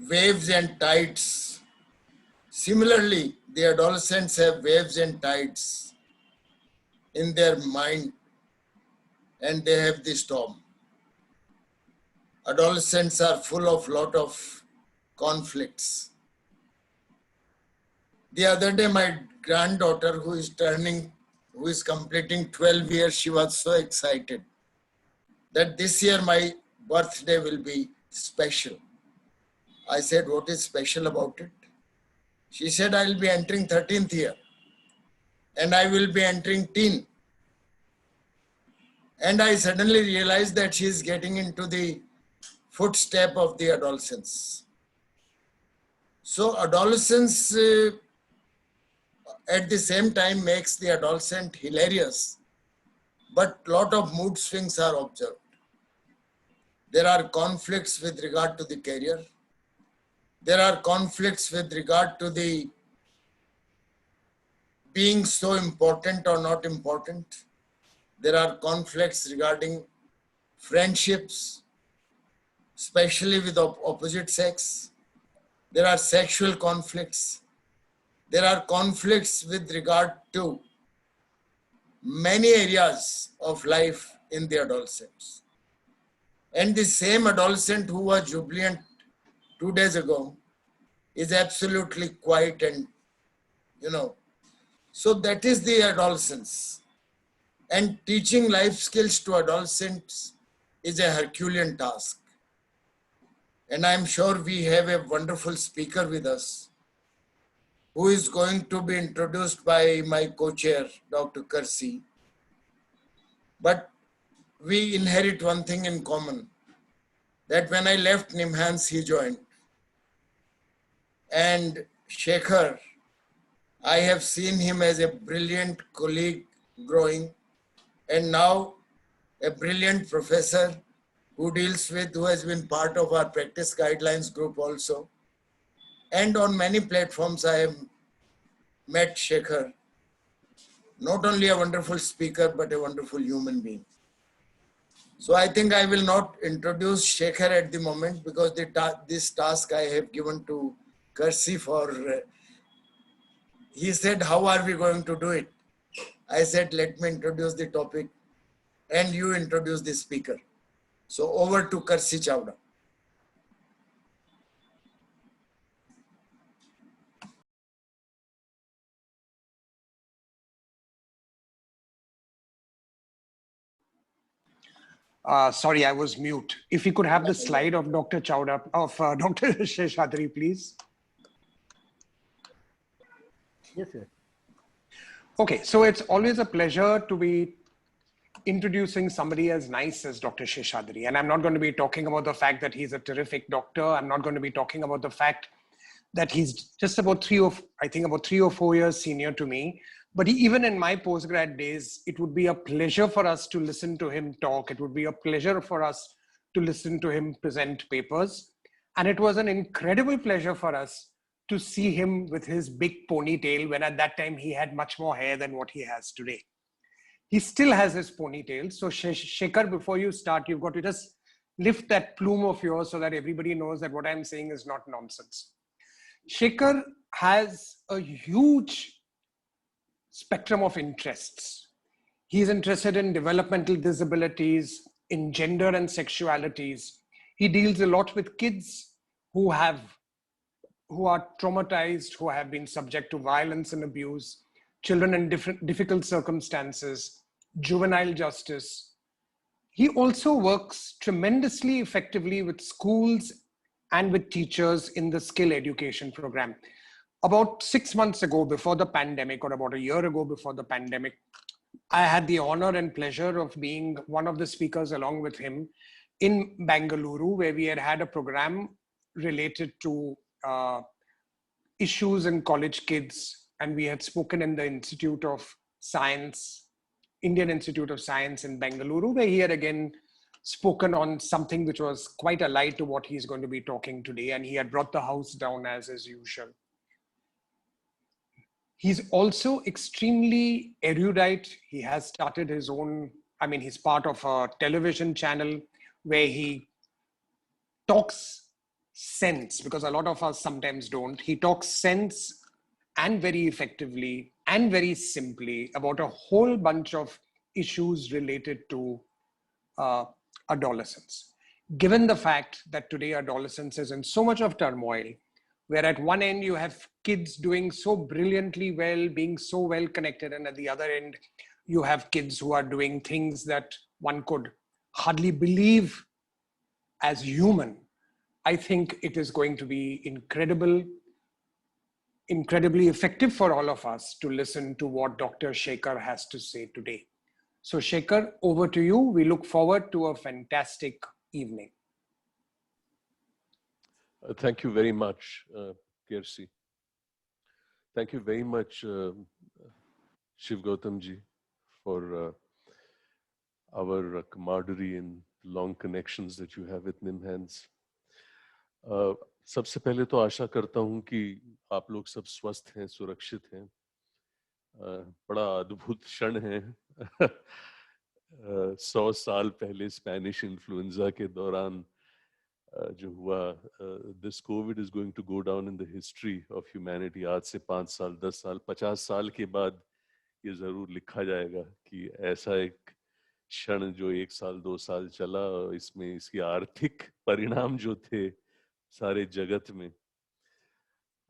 waves and tides. Similarly, the adolescents have waves and tides in their mind, and they have the storm. Adolescents are full of lot of conflicts. The other day, my granddaughter, who is completing 12 years, she was so excited that this year my birthday will be special. I said, what is special about it? She said, I will be entering 13th year and I will be entering teen. And I suddenly realized that she is getting into the footstep of the adolescence. So adolescence at the same time makes the adolescent hilarious, but lot of mood swings are observed. There are conflicts with regard to the career. There are conflicts with regard to the being so important or not important. There are conflicts regarding friendships, especially with opposite sex. There are sexual conflicts. There are conflicts with regard to many areas of life in the adolescents. And the same adolescent who was jubilant 2 days ago is absolutely quiet and, so that is the adolescence. And teaching life skills to adolescents is a Herculean task. And I'm sure we have a wonderful speaker with us who is going to be introduced by my co-chair, Dr. Kersey. But we inherit one thing in common, that when I left NIMHANS, he joined. And Shekhar, I have seen him as a brilliant colleague growing, and now a brilliant professor who has been part of our practice guidelines group also. And on many platforms, I have met Shekhar, not only a wonderful speaker, but a wonderful human being. So I think I will not introduce Shekhar at the moment because this task I have given to Kersey for, he said, how are we going to do it? I said, let me introduce the topic and you introduce the speaker. So over to Kersey Chawda. Sorry, I was mute. If we could have the slide of Dr. Chawda, of Dr. Seshadri, please. Yes, sir. Okay, so it's always a pleasure to be introducing somebody as nice as Dr. Seshadri. And I'm not going to be talking about the fact that he's a terrific doctor. I'm not going to be talking about the fact that he's just about 3 or 4 years senior to me. But even in my postgrad days, it would be a pleasure for us to listen to him talk. It would be a pleasure for us to listen to him present papers. And it was an incredible pleasure for us to see him with his big ponytail when at that time he had much more hair than what he has today. He still has his ponytail. So Shekhar, before you start, you've got to just lift that plume of yours so that everybody knows that what I'm saying is not nonsense. Shekhar has a huge spectrum of interests. He's interested in developmental disabilities, in gender and sexualities. He deals a lot with kids who are traumatized, who have been subject to violence and abuse, children in difficult circumstances, juvenile justice. He also works tremendously effectively with schools and with teachers in the skill education program. About 6 months ago, before the pandemic, or about a year ago before the pandemic, I had the honor and pleasure of being one of the speakers along with him in Bengaluru, where we had a program related to issues in college kids. And we had spoken in the Institute of Science, Indian Institute of Science in Bengaluru, where he had again spoken on something which was quite allied to what he's going to be talking today. And he had brought the house down as usual. He's also extremely erudite. He has started his own, he's part of a television channel where he talks sense, because a lot of us sometimes don't. He talks sense and very effectively and very simply about a whole bunch of issues related to uh, adolescence. Given the fact that today adolescence is in so much of turmoil, where at one end you have kids doing so brilliantly well, being so well connected, and at the other end you have kids who are doing things that one could hardly believe as human. I think it is going to be incredibly effective for all of us to listen to what Dr. Shekhar has to say today. So Shekhar, over to you. We look forward to a fantastic evening. Thank you very much, Kirsi. Thank you very much, Shiv Gautam ji, for our camaraderie and long connections that you have with NIMHANS. सबसे पहले तो आशा करता हूं कि आप लोग सब स्वस्थ हैं, सुरक्षित हैं. बड़ा अद्भुत क्षण है. 100 साल पहले स्पेनिश इन्फ्लुएंजा के दौरान जो हुआ, this COVID is going to go down in the history of humanity. आज से 5 साल, 10 साल, 50 साल के बाद ये जरूर लिखा जाएगा कि ऐसा एक क्षण जो 1 साल 2 साल चला, इसमें इसके आर्थिक परिणाम जो थे सारे जगत में.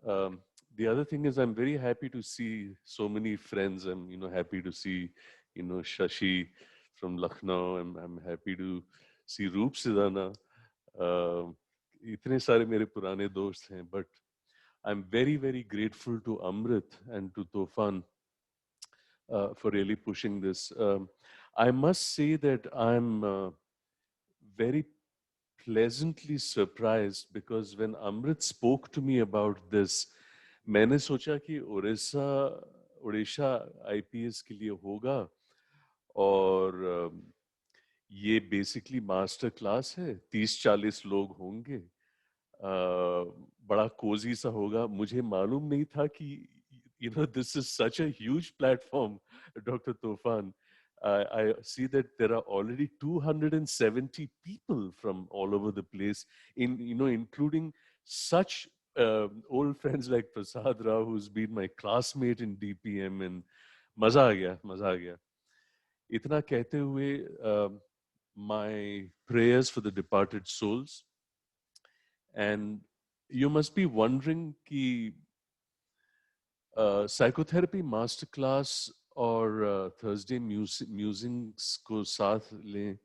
The other thing is I'm very happy to see so many friends. I'm happy to see Shashi from Lucknow. I'm happy to see Roop Sidana. इतने सारे मेरे पुराने दोस्त हैं, but I'm very, very grateful to Amrit and to Tofan for really pushing this. I must say that I'm very pleasantly surprised because when Amrit spoke to me about this, मैंने सोचा कि Orissa IPS के लिए होगा और ये basically master class है, 30-40 लोग होंगे, बड़ा कोजी सा होगा. मुझे मालूम नहीं था कि this is such a huge platform, Dr. Tofan. I see that there are already 270 people from all over the place, including such old friends like Prasad Rao, who's been my classmate in DPM, and मजा आ गया. इतना कहते हुए, my prayers for the departed souls. And you must be wondering कि psychotherapy masterclass और Thursday musings को साथ लें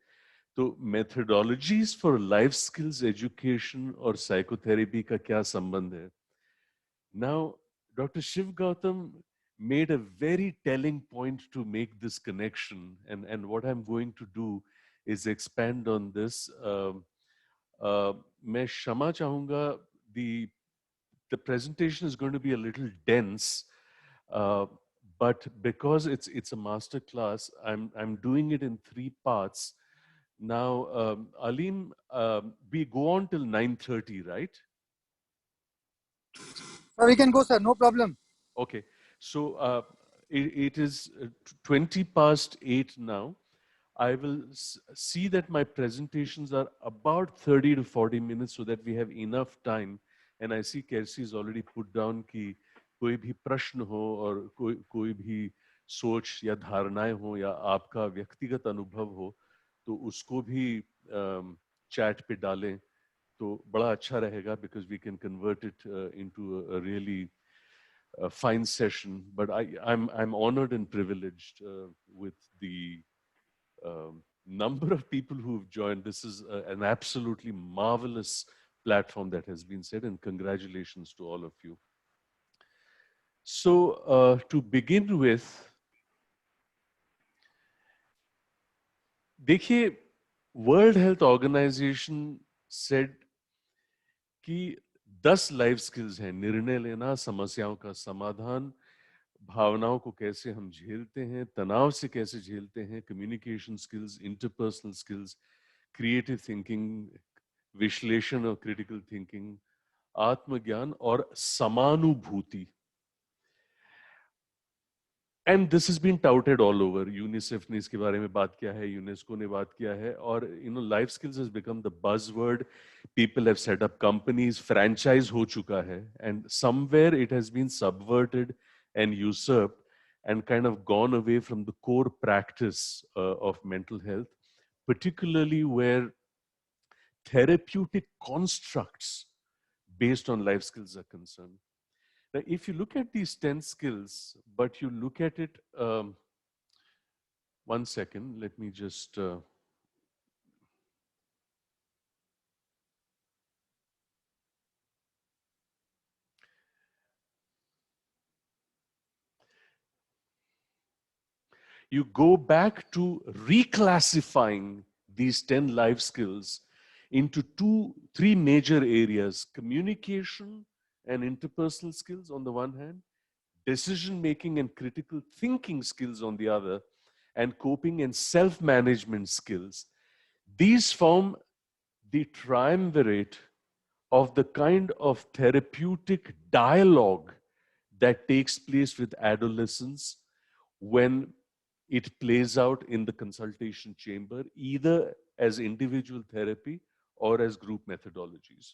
तो methodologies for life skills education और psychotherapy का क्या संबंध है? Now, Dr. Shiv Gautam made a very telling point to make this connection, and what I'm going to do is expand on this. मैं क्षमा चाहूँगा, the presentation is going to be a little dense, but because it's a master class, I'm doing it in 3 parts. Now, Alim, we go on till 9:30, right? We can go, sir. No problem. Okay. So it is 20 past 8 now. I will see that my presentations are about 30 to 40 minutes so that we have enough time. And I see Kirsi has already put down कि कोई भी प्रश्न हो और कोई भी सोच या धारणाएं हो या आपका व्यक्तिगत अनुभव हो तो उसको भी chat पे डालें तो बड़ा अच्छा रहेगा, because we can convert it into a really fine session. But I'm honored and privileged with the number of people who've joined. This is an absolutely marvelous platform that has been set, and congratulations to all of you. So to begin with, देखिए, World Health Organization said कि 10 life skills हैं: निर्णय लेना, समस्याओं का समाधान, भावनाओं को कैसे हम झेलते हैं, तनाव से कैसे झेलते हैं, communication skills, interpersonal skills, creative thinking, विश्लेषण और क्रिटिकल थिंकिंग, आत्मज्ञान और समानुभूति. And this has been touted all over. UNICEF ने इसके बारे में बात किया है, UNESCO ने बात किया है, और life skills has become the buzzword. People have set up companies, franchise हो चुका है, and somewhere it has been subverted and usurped and kind of gone away from the core practice of mental health, particularly where therapeutic constructs based on life skills are concerned. Now, if you look at these 10 skills, but you look at it, one second, let me just, you go back to reclassifying these 10 life skills into three major areas: communication and interpersonal skills on the one hand, decision making and critical thinking skills on the other, and coping and self-management skills. These form the triumvirate of the kind of therapeutic dialogue that takes place with adolescents when it plays out in the consultation chamber, either as individual therapy or as group methodologies.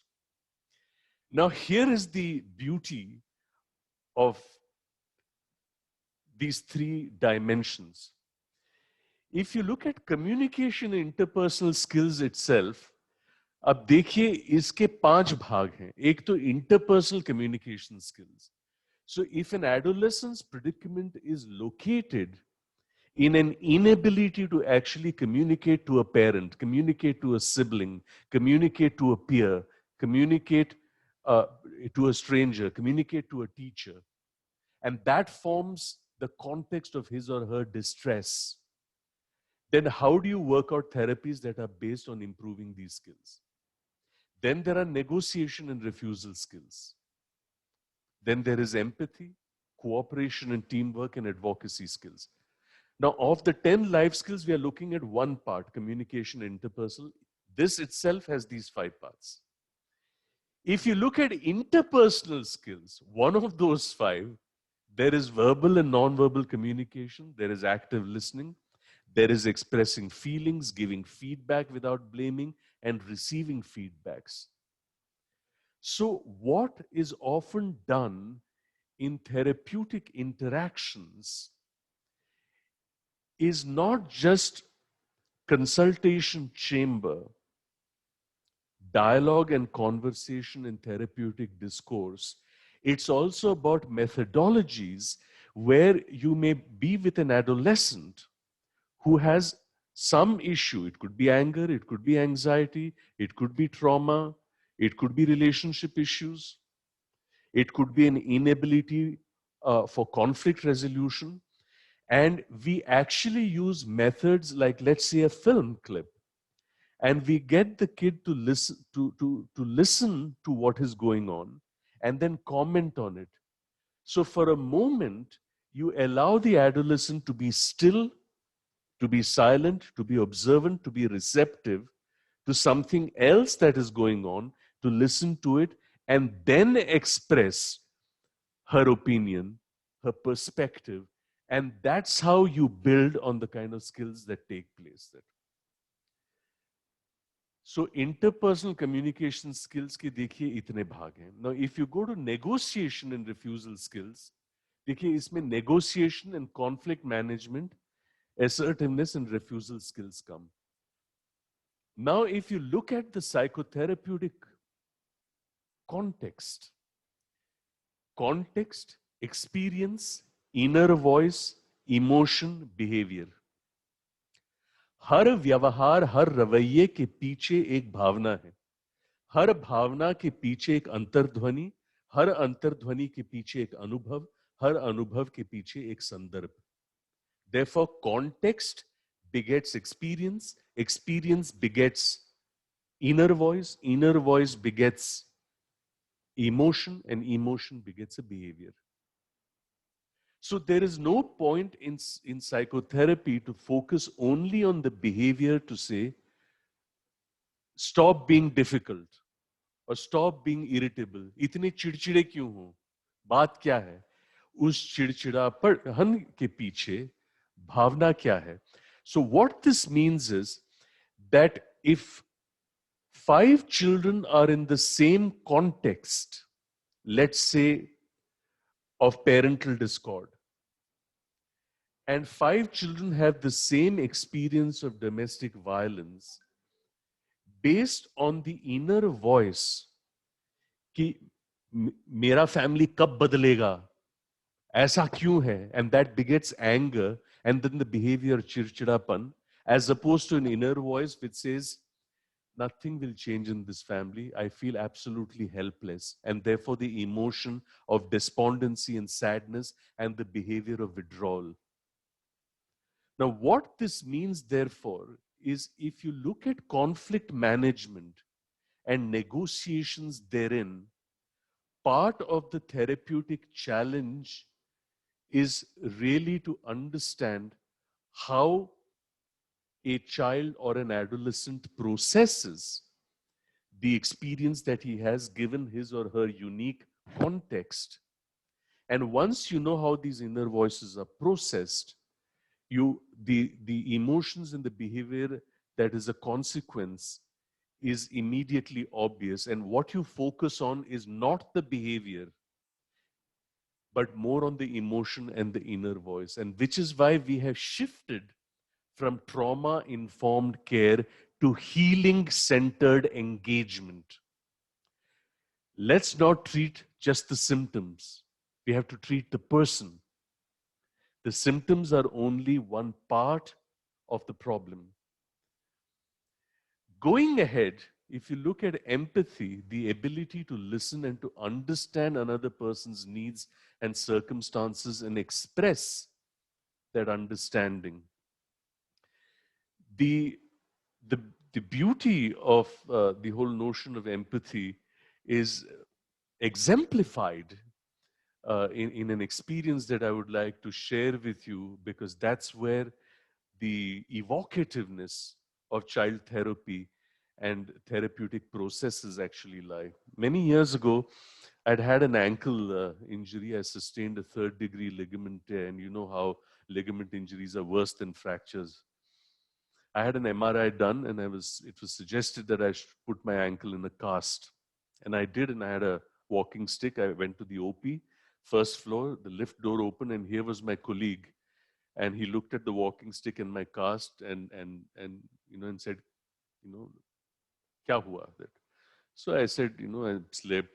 Now, here is the beauty of these three dimensions. If you look at communication and interpersonal skills itself, अब देखिए इसके 5 भाग हैं. एक तो interpersonal communication skills. So if an adolescent's predicament is located in an inability to actually communicate to a parent, communicate to a sibling, communicate to a peer, communicate to a stranger, communicate to a teacher, and that forms the context of his or her distress, then how do you work out therapies that are based on improving these skills? Then there are negotiation and refusal skills. Then there is empathy, cooperation and teamwork, and advocacy skills. Now, of the 10 life skills, we are looking at one part, communication and interpersonal. This itself has these 5 parts. If you look at interpersonal skills, one of those 5, there is verbal and non-verbal communication, there is active listening, there is expressing feelings, giving feedback without blaming, and receiving feedbacks. So what is often done in therapeutic interactions is not just consultation chamber, dialogue and conversation in therapeutic discourse. It's also about methodologies where you may be with an adolescent who has some issue. It could be anger, it could be anxiety, it could be trauma, it could be relationship issues, it could be an inability for conflict resolution. And we actually use methods like, let's say, a film clip, and we get the kid to listen to what is going on and then comment on it. So for a moment, you allow the adolescent to be still, to be silent, to be observant, to be receptive to something else that is going on, to listen to it, and then express her opinion, her perspective. And that's how you build on the kind of skills that take place there. So interpersonal communication skills के देखिए इतने भाग हैं. Now, if you go to negotiation and refusal skills, देखिए इसमें negotiation and conflict management, assertiveness and refusal skills come. Now, if you look at the psychotherapeutic context, experience, inner voice, emotion, behavior. हर व्यवहार, हर रवैये के पीछे एक भावना है. हर भावना के पीछे एक अंतर्ध्वनि, हर अंतर्ध्वनि के पीछे एक अनुभव, हर अनुभव के पीछे एक संदर्भ. Therefore, context begets experience, experience begets inner voice begets emotion, and emotion begets a behavior. So there is no point in psychotherapy to focus only on the behavior to say, stop being difficult or stop being irritable. इतने चिड़चिड़े क्यों हो? बात क्या है? उस चिड़चिड़ापन के पीछे भावना क्या है? So what this means is that if 5 children are in the same context, let's say of parental discord, and 5 children have the same experience of domestic violence, based on the inner voice कि मेरा family कब बदलेगा, ऐसा क्यों है, and that begets anger and then the behavior चिड़चिड़ापन, as opposed to an inner voice which says nothing will change in this family, I feel absolutely helpless, and therefore the emotion of despondency and sadness and the behavior of withdrawal. Now what this means therefore is, if you look at conflict management and negotiations therein, part of the therapeutic challenge is really to understand how a child or an adolescent processes the experience that he has given his or her unique context. And once you know how these inner voices are processed, the emotions and the behavior that is a consequence is immediately obvious. And what you focus on is not the behavior, but more on the emotion and the inner voice. And which is why we have shifted from trauma-informed care to healing-centered engagement. Let's not treat just the symptoms. We have to treat the person. The symptoms are only one part of the problem. Going ahead, if you look at empathy, the ability to listen and to understand another person's needs and circumstances and express that understanding, the beauty of the whole notion of empathy is exemplified in an experience that I would like to share with you, because that's where the evocativeness of child therapy and therapeutic processes actually lie. Many years ago, I'd had an ankle injury. I sustained a 3rd-degree ligament tear, and you know how ligament injuries are worse than fractures. I had an MRI done, and it was suggested that I should put my ankle in a cast. And I did, and I had a walking stick. I went to the OP, first floor, the lift door opened, and here was my colleague. And he looked at the walking stick and my cast and said, kya hua? That. So I said, I slept,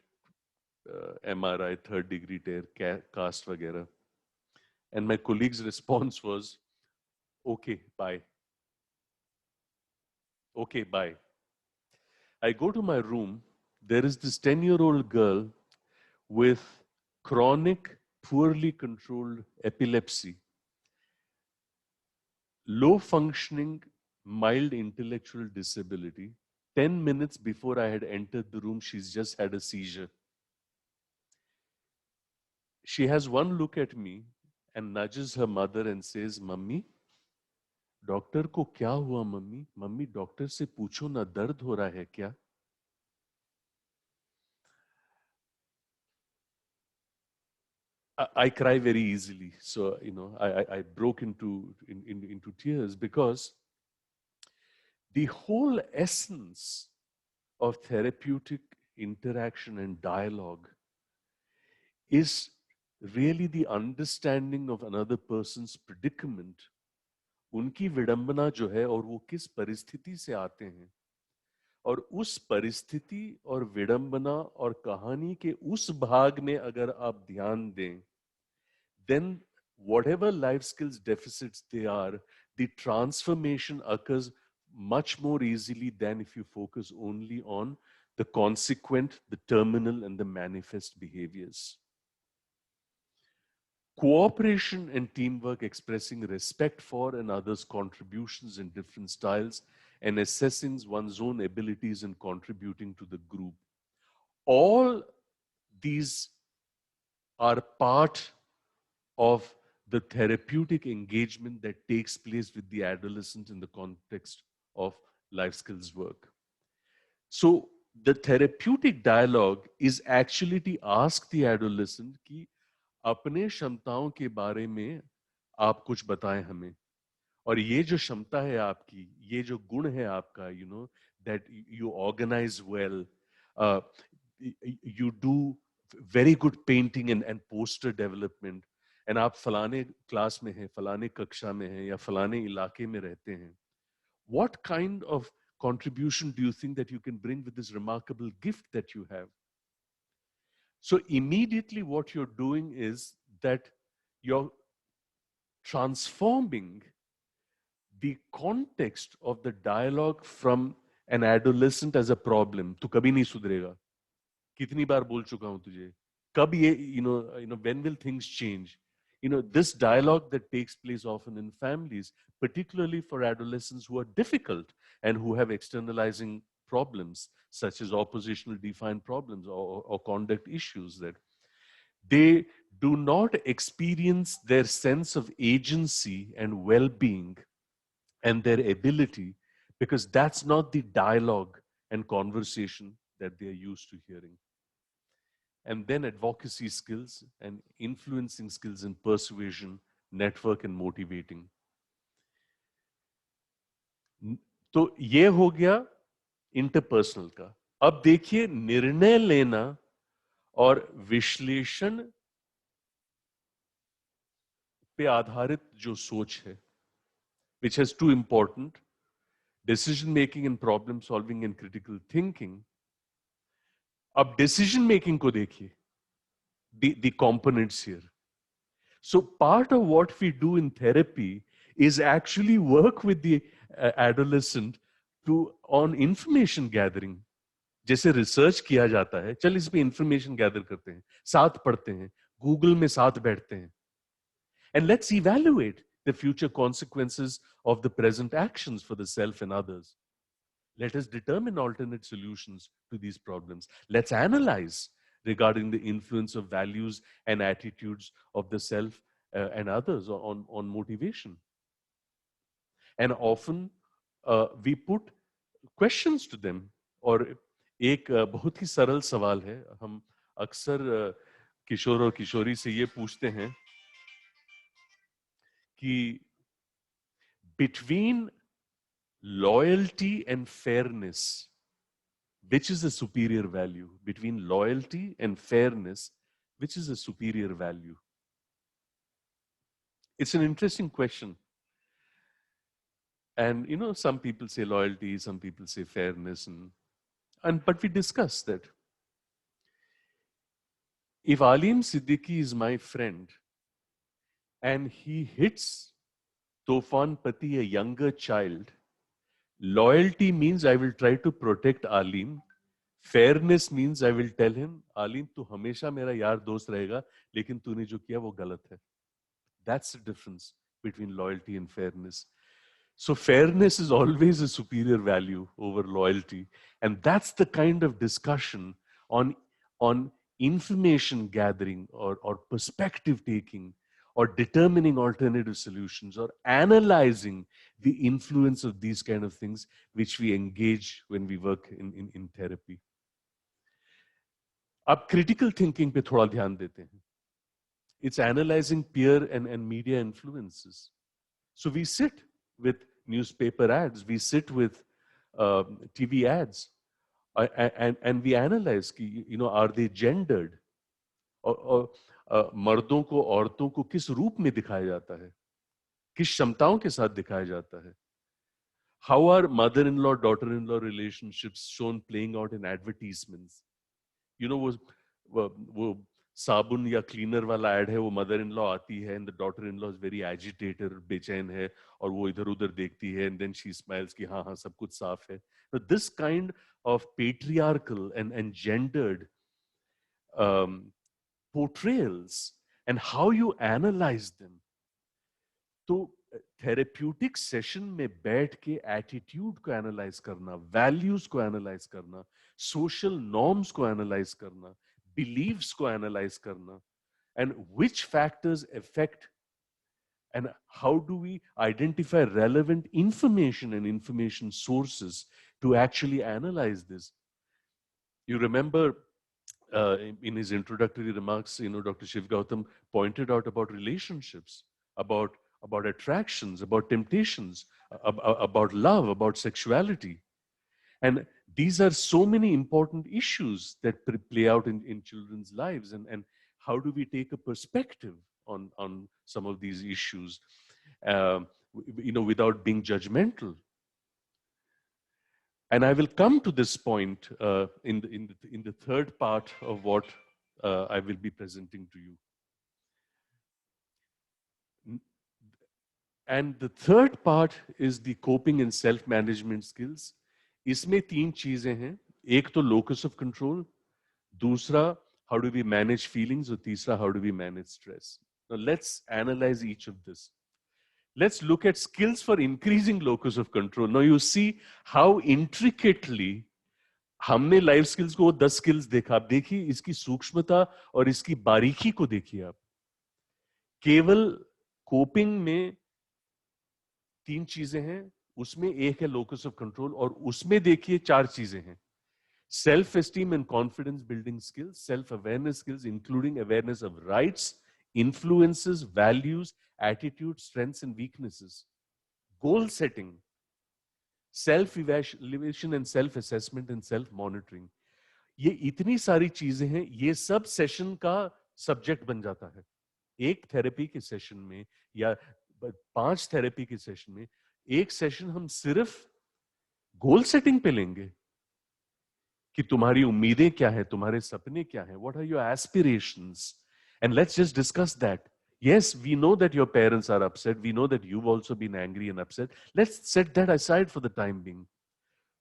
MRI, 3rd-degree tear, cast vagera. And my colleague's response was, okay, bye. Okay, bye. I go to my room. There is this 10-year-old girl with chronic, poorly controlled epilepsy, low functioning, mild intellectual disability. 10 minutes before I had entered the room, she's just had a seizure. She has one look at me and nudges her mother and says, Mummy, doctor को क्या हुआ mummy? Mummy doctor से पूछो ना, दर्द हो रहा है क्या? I cry very easily, so I broke into tears, because the whole essence of therapeutic interaction and dialogue is really the understanding of another person's predicament, उनकी विडंबना जो है और वो किस परिस्थिति से आते हैं, और उस परिस्थिति और विडंबना और कहानी के उस भाग में अगर आप ध्यान दें, then whatever life skills deficits they are, the transformation occurs much more easily than if you focus only on the consequent, the terminal, and the manifest behaviors. Cooperation and teamwork, expressing respect for and others' contributions in different styles, and assessing one's own abilities and contributing to the group. All these are part of the therapeutic engagement that takes place with the adolescent in the context of life skills work. So the therapeutic dialogue is actually to ask the adolescent कि अपने क्षमताओं के बारे में आप कुछ बताएं हमें, और ये जो क्षमता है आपकी, ये जो गुण है आपका, you know, that you organise well, you do very good painting and poster development, and आप फलाने क्लास में हैं, फलाने कक्षा में हैं, या फलाने इलाके में रहते हैं. What kind of contribution do you think that you can bring with this remarkable gift that you have? So immediately what you're doing is that you're transforming the context of the dialogue from an adolescent as a problem. तू कभी नहीं सुधरेगा. कितनी बार बोल चुका हूं तुझे. कब ये, when will things change? This dialogue that takes place often in families, particularly for adolescents who are difficult and who have externalizing problems, such as oppositional defined problems or conduct issues, that they do not experience their sense of agency and well-being and their ability, because that's not the dialogue and conversation that they are used to hearing. And then advocacy skills and influencing skills in persuasion, network and motivating. तो ये हो गया interpersonal का. अब देखिए निर्णय लेना और विश्लेषण पे आधारित जो सोच है, which has two important: decision making and problem solving and critical thinking. अब decision making को देखिए, the components here. So part of what we do in therapy is actually work with the adolescent on information gathering. जैसे research किया जाता है, चल इस पे इंफॉर्मेशन गैदर करते हैं, साथ पढ़ते हैं, गूगल में साथ बैठते हैं, and let's evaluate the future consequences of the present actions for the self and others. Let us determine alternate solutions to these problems. Let's analyze regarding the influence of values and attitudes of the self and others on motivation. And often we put questions to them. और एक बहुत ही सरल सवाल है, हम अक्सर किशोर और किशोरी से ये पूछते हैं कि between loyalty and fairness, which is a superior value? Between loyalty and fairness, which is a superior value? It's an interesting question. And some people say loyalty, some people say fairness, but we discussed that. If Alim Siddiqui is my friend and he hits Tofan Pati, a younger child, loyalty means I will try to protect Alim. Fairness means I will tell him, Alim, tu hamesha mera yaar dost rahega, lekin tune jo kiya wo galat hai. That's the difference between loyalty and fairness. So fairness is always a superior value over loyalty. And that's the kind of discussion on information gathering or perspective taking or determining alternative solutions or analyzing the influence of these kind of things which we engage when we work in therapy. अब critical thinking पे थोड़ा ध्यान देते हैं. It's analyzing peer and media influences. So we sit with newspaper ads, we sit with TV ads, and we analyze, are they gendered? और मर्दों को औरतों को किस रूप में दिखाया जाता है, किस क्षमताओं के साथ दिखाया जाता है. How are mother-in-law, daughter-in-law relationships shown playing out in advertisements? वो साबुन या क्लीनर वाला एड है, वो मदर इन लॉ आती है and the daughter in law is very agitated, बेचैन है, और वो इधर उधर देखती है एंड देन शी स्माइल्स कि हाँ हाँ सब कुछ साफ है. This kind of patriarchal and gendered portrayals and how you analyze them. तो थेरेप्यूटिक सेशन में बैठ के एटीट्यूड को एनालाइज करना, वैल्यूज को एनालाइज करना, सोशल नॉर्म्स को एनालाइज करना, बिलीव्स को एनालाइज करना, and which factors affect and how do we identify relevant information and information sources to actually analyze this. You remember in his introductory remarks, Dr. Shiv Gautam pointed out about relationships, about attractions, about temptations, about love, about sexuality. And these are so many important issues that play out in children's lives. And how do we take a perspective on some of these issues, without being judgmental? And I will come to this point in the third part of what I will be presenting to you. And the third part is the coping and self-management skills. इसमें तीन चीजें हैं. एक तो locus of control, दूसरा how do we manage feelings, और तीसरा how do we manage stress. Now let's analyze each of this. Let's look at skills for increasing locus of control. Now you see how intricately हमने life skills को 10 skills देखा. आप देखिए इसकी सूक्ष्मता और इसकी बारीकी को देखिए आप. केवल कोपिंग में तीन चीजें हैं, उसमें एक है लोकस ऑफ कंट्रोल, और उसमें देखिए चार चीजें हैं. Self esteem and confidence building skills, self awareness skills including awareness of rights, influences, values, attitudes, strengths and weaknesses, goal setting, self-evaluation and self-assessment and self-monitoring. ये इतनी सारी चीजें हैं, ये सब सेशन का सब्जेक्ट बन जाता है. एक थेरेपी के सेशन में या 5 थेरेपी के सेशन में एक सेशन हम सिर्फ गोल सेटिंग पे लेंगे कि तुम्हारी उम्मीदें क्या है, तुम्हारे सपने क्या है, what are your aspirations. And let's just discuss that. Yes, we know that your parents are upset. We know that you've also been angry and upset. Let's set that aside for the time being.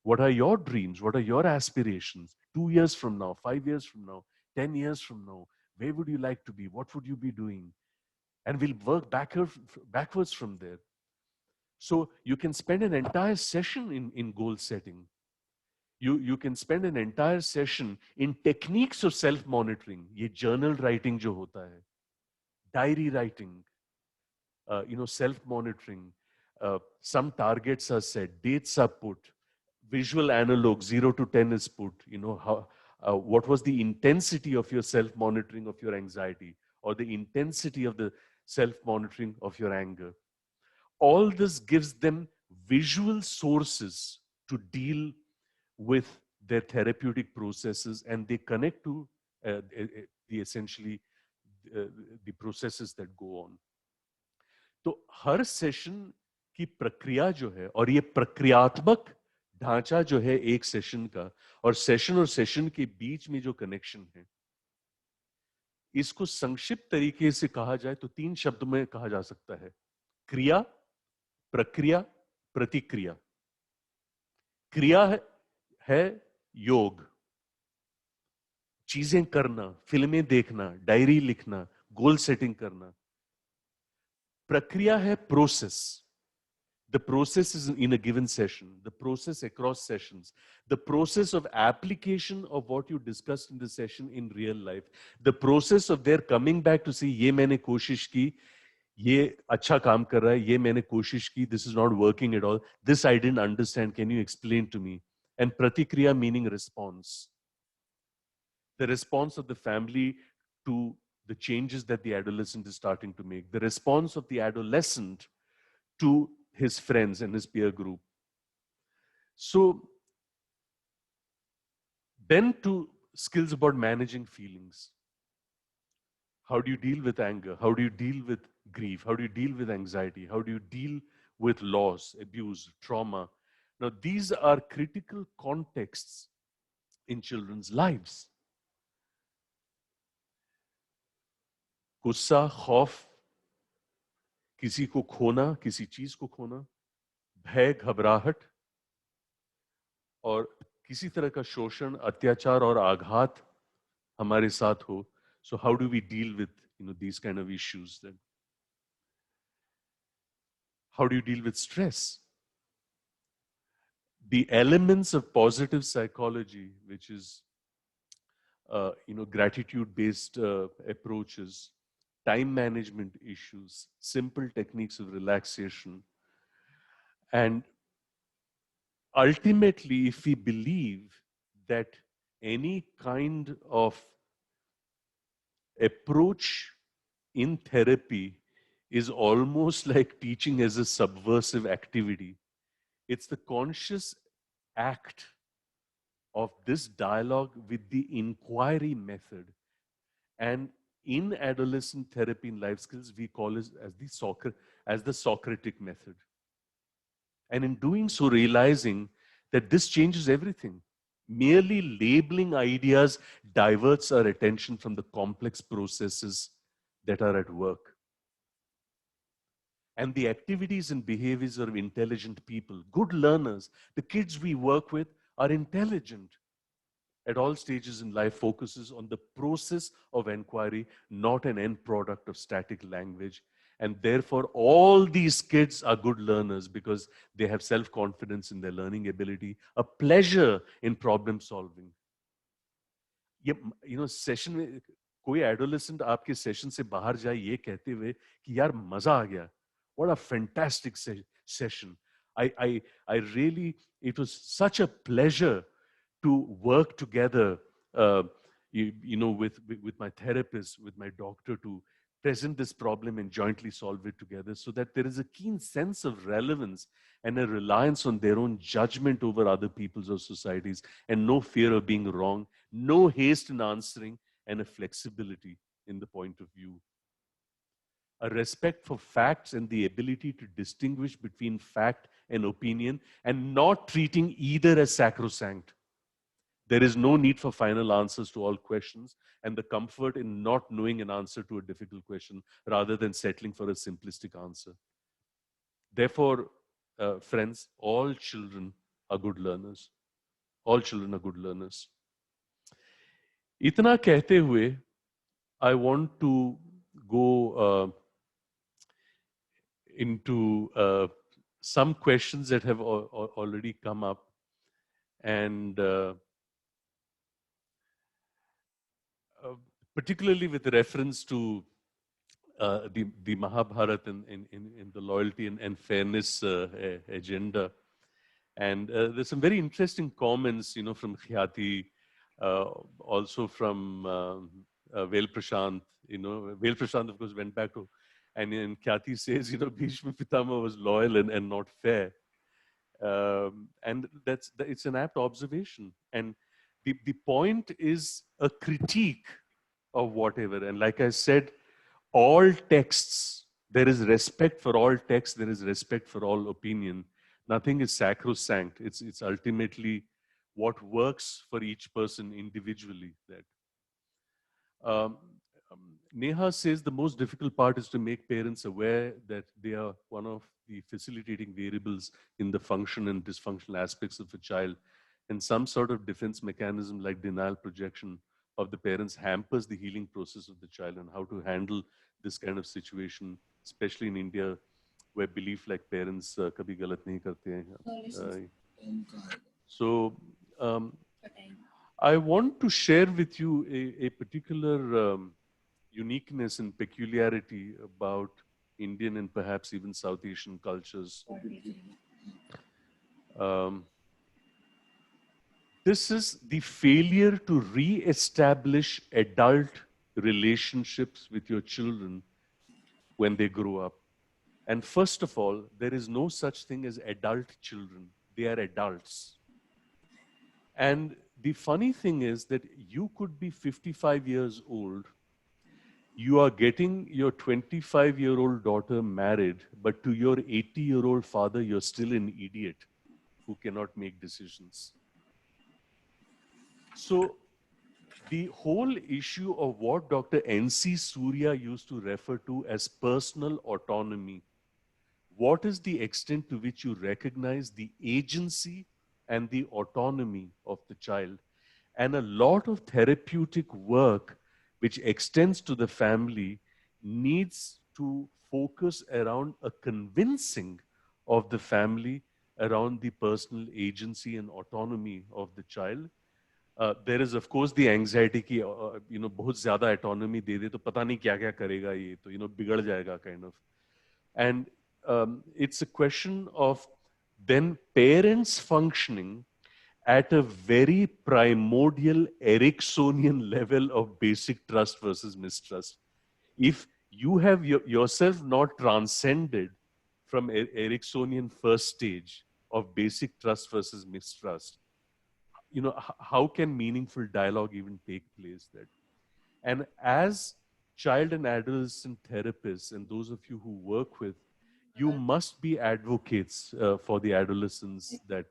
What are your dreams? What are your aspirations? 2 years from now, 5 years from now, 10 years from now, where would you like to be? What would you be doing? And we'll work backwards from there. So you can spend an entire session in goal setting. You can spend an entire session in techniques of self-monitoring. ये journal writing जो होता है, diary writing, self-monitoring. Some targets are set, dates are put, visual analog 0 to 10 is put. What was the intensity of your self-monitoring of your anxiety, or the intensity of the self-monitoring of your anger. All this gives them visual sources to deal with their therapeutic processes, and they connect to the processes that go on. तो हर session की प्रक्रिया जो है, और ये प्रक्रियात्मक ढांचा जो है एक सेशन का, और सेशन के बीच में जो कनेक्शन है, इसको संक्षिप्त तरीके से कहा जाए तो 3 शब्द में कहा जा सकता है: क्रिया, प्रक्रिया, प्रतिक्रिया. क्रिया है योग, चीजें करना, फिल्में देखना, डायरी लिखना, गोल सेटिंग करना. प्रक्रिया है process. The process is in a given session, the process across sessions, the process of application of what you discussed in the session in real life, the process of their coming back to say, ये मैंने कोशिश की, ये अच्छा काम कर रहा है, ये मैंने कोशिश की, this is not working at all, this I didn't understand, can you explain to me? And pratikriya meaning response. The response of the family to the changes that the adolescent is starting to make. The response of the adolescent to his friends and his peer group. So then to skills about managing feelings. How do you deal with anger? How do you deal with grief? How do you deal with anxiety? How do you deal with loss, abuse, trauma? Now, these are critical contexts in children's lives. गुस्सा, खौफ, किसी को खोना, किसी चीज को खोना, भय, घबराहट, और किसी तरह का शोषण, अत्याचार और आघात हमारे साथ हो. So how do we deal with these kind of issues then? How do you deal with stress? The elements of positive psychology, which is gratitude-based approaches, time management issues, simple techniques of relaxation, and ultimately, if we believe that any kind of approach in therapy is almost like teaching as a subversive activity. It's the conscious act of this dialogue with the inquiry method. And in adolescent therapy in life skills, we call it as the Socratic method. And in doing so, realizing that this changes everything. Merely labeling ideas diverts our attention from the complex processes that are at work. And the activities and behaviors of intelligent people, good learners, the kids we work with are intelligent. At all stages in life focuses on the process of inquiry, not an end product of static language. And therefore, all these kids are good learners because they have self-confidence in their learning ability, a pleasure in problem solving. Session में कोई adolescent आपके session से बाहर जाए ये कहते हुए कि यार मजा आ गया, what a fantastic session. I really, it was such a pleasure to work together, with my therapist, with my doctor, to present this problem and jointly solve it together, so that there is a keen sense of relevance and a reliance on their own judgment over other people's or societies, and no fear of being wrong, no haste in answering, and a flexibility in the point of view. A respect for facts and the ability to distinguish between fact and opinion, and not treating either as sacrosanct. There is no need for final answers to all questions, and the comfort in not knowing an answer to a difficult question rather than settling for a simplistic answer. Therefore, friends, all children are good learners. All children are good learners. Itna kehte hue, I want to go into some questions that have already come up, and particularly with reference to the Mahabharata in the loyalty and fairness agenda. And there's some very interesting comments, from Khyati, also from Vel Prashant. Vel Prashant, of course, went back to, and Khyati says, Bhishma Pitama was loyal and not fair. And it's an apt observation. And the point is a critique of whatever. And like I said, all texts, there is respect for all texts, there is respect for all opinion. Nothing is sacrosanct. It's ultimately what works for each person individually. Neha says the most difficult part is to make parents aware that they are one of the facilitating variables in the function and dysfunctional aspects of a child. And some sort of defense mechanism like denial projection of the parents hampers the healing process of the child, and how to handle this kind of situation, especially in India, where belief like parents kabhi galat nahi karte hain. So I want to share with you a particular uniqueness and peculiarity about Indian and perhaps even South Asian cultures. This is the failure to re-establish adult relationships with your children when they grow up. And first of all, there is no such thing as adult children. They are adults. And the funny thing is that you could be 55 years old, you are getting your 25-year-old daughter married, but to your 80-year-old father, you're still an idiot who cannot make decisions. So the whole issue of what Dr. N.C. Surya used to refer to as personal autonomy, what is the extent to which you recognize the agency and the autonomy of the child? And a lot of therapeutic work which extends to the family needs to focus around a convincing of the family around the personal agency and autonomy of the child. There is of course the anxiety ki बहुत ज़्यादा autonomy दे दे तो पता नहीं क्या क्या करेगा ये तो बिगड़ जाएगा kind of. And it's a question of then parents functioning at a very primordial Ericksonian level of basic trust versus mistrust. If you have yourself not transcended from Ericksonian first stage of basic trust versus mistrust, you know, how can meaningful dialogue even take place there? And as child and adolescent therapists and those of you who work with, you must be advocates for the adolescents that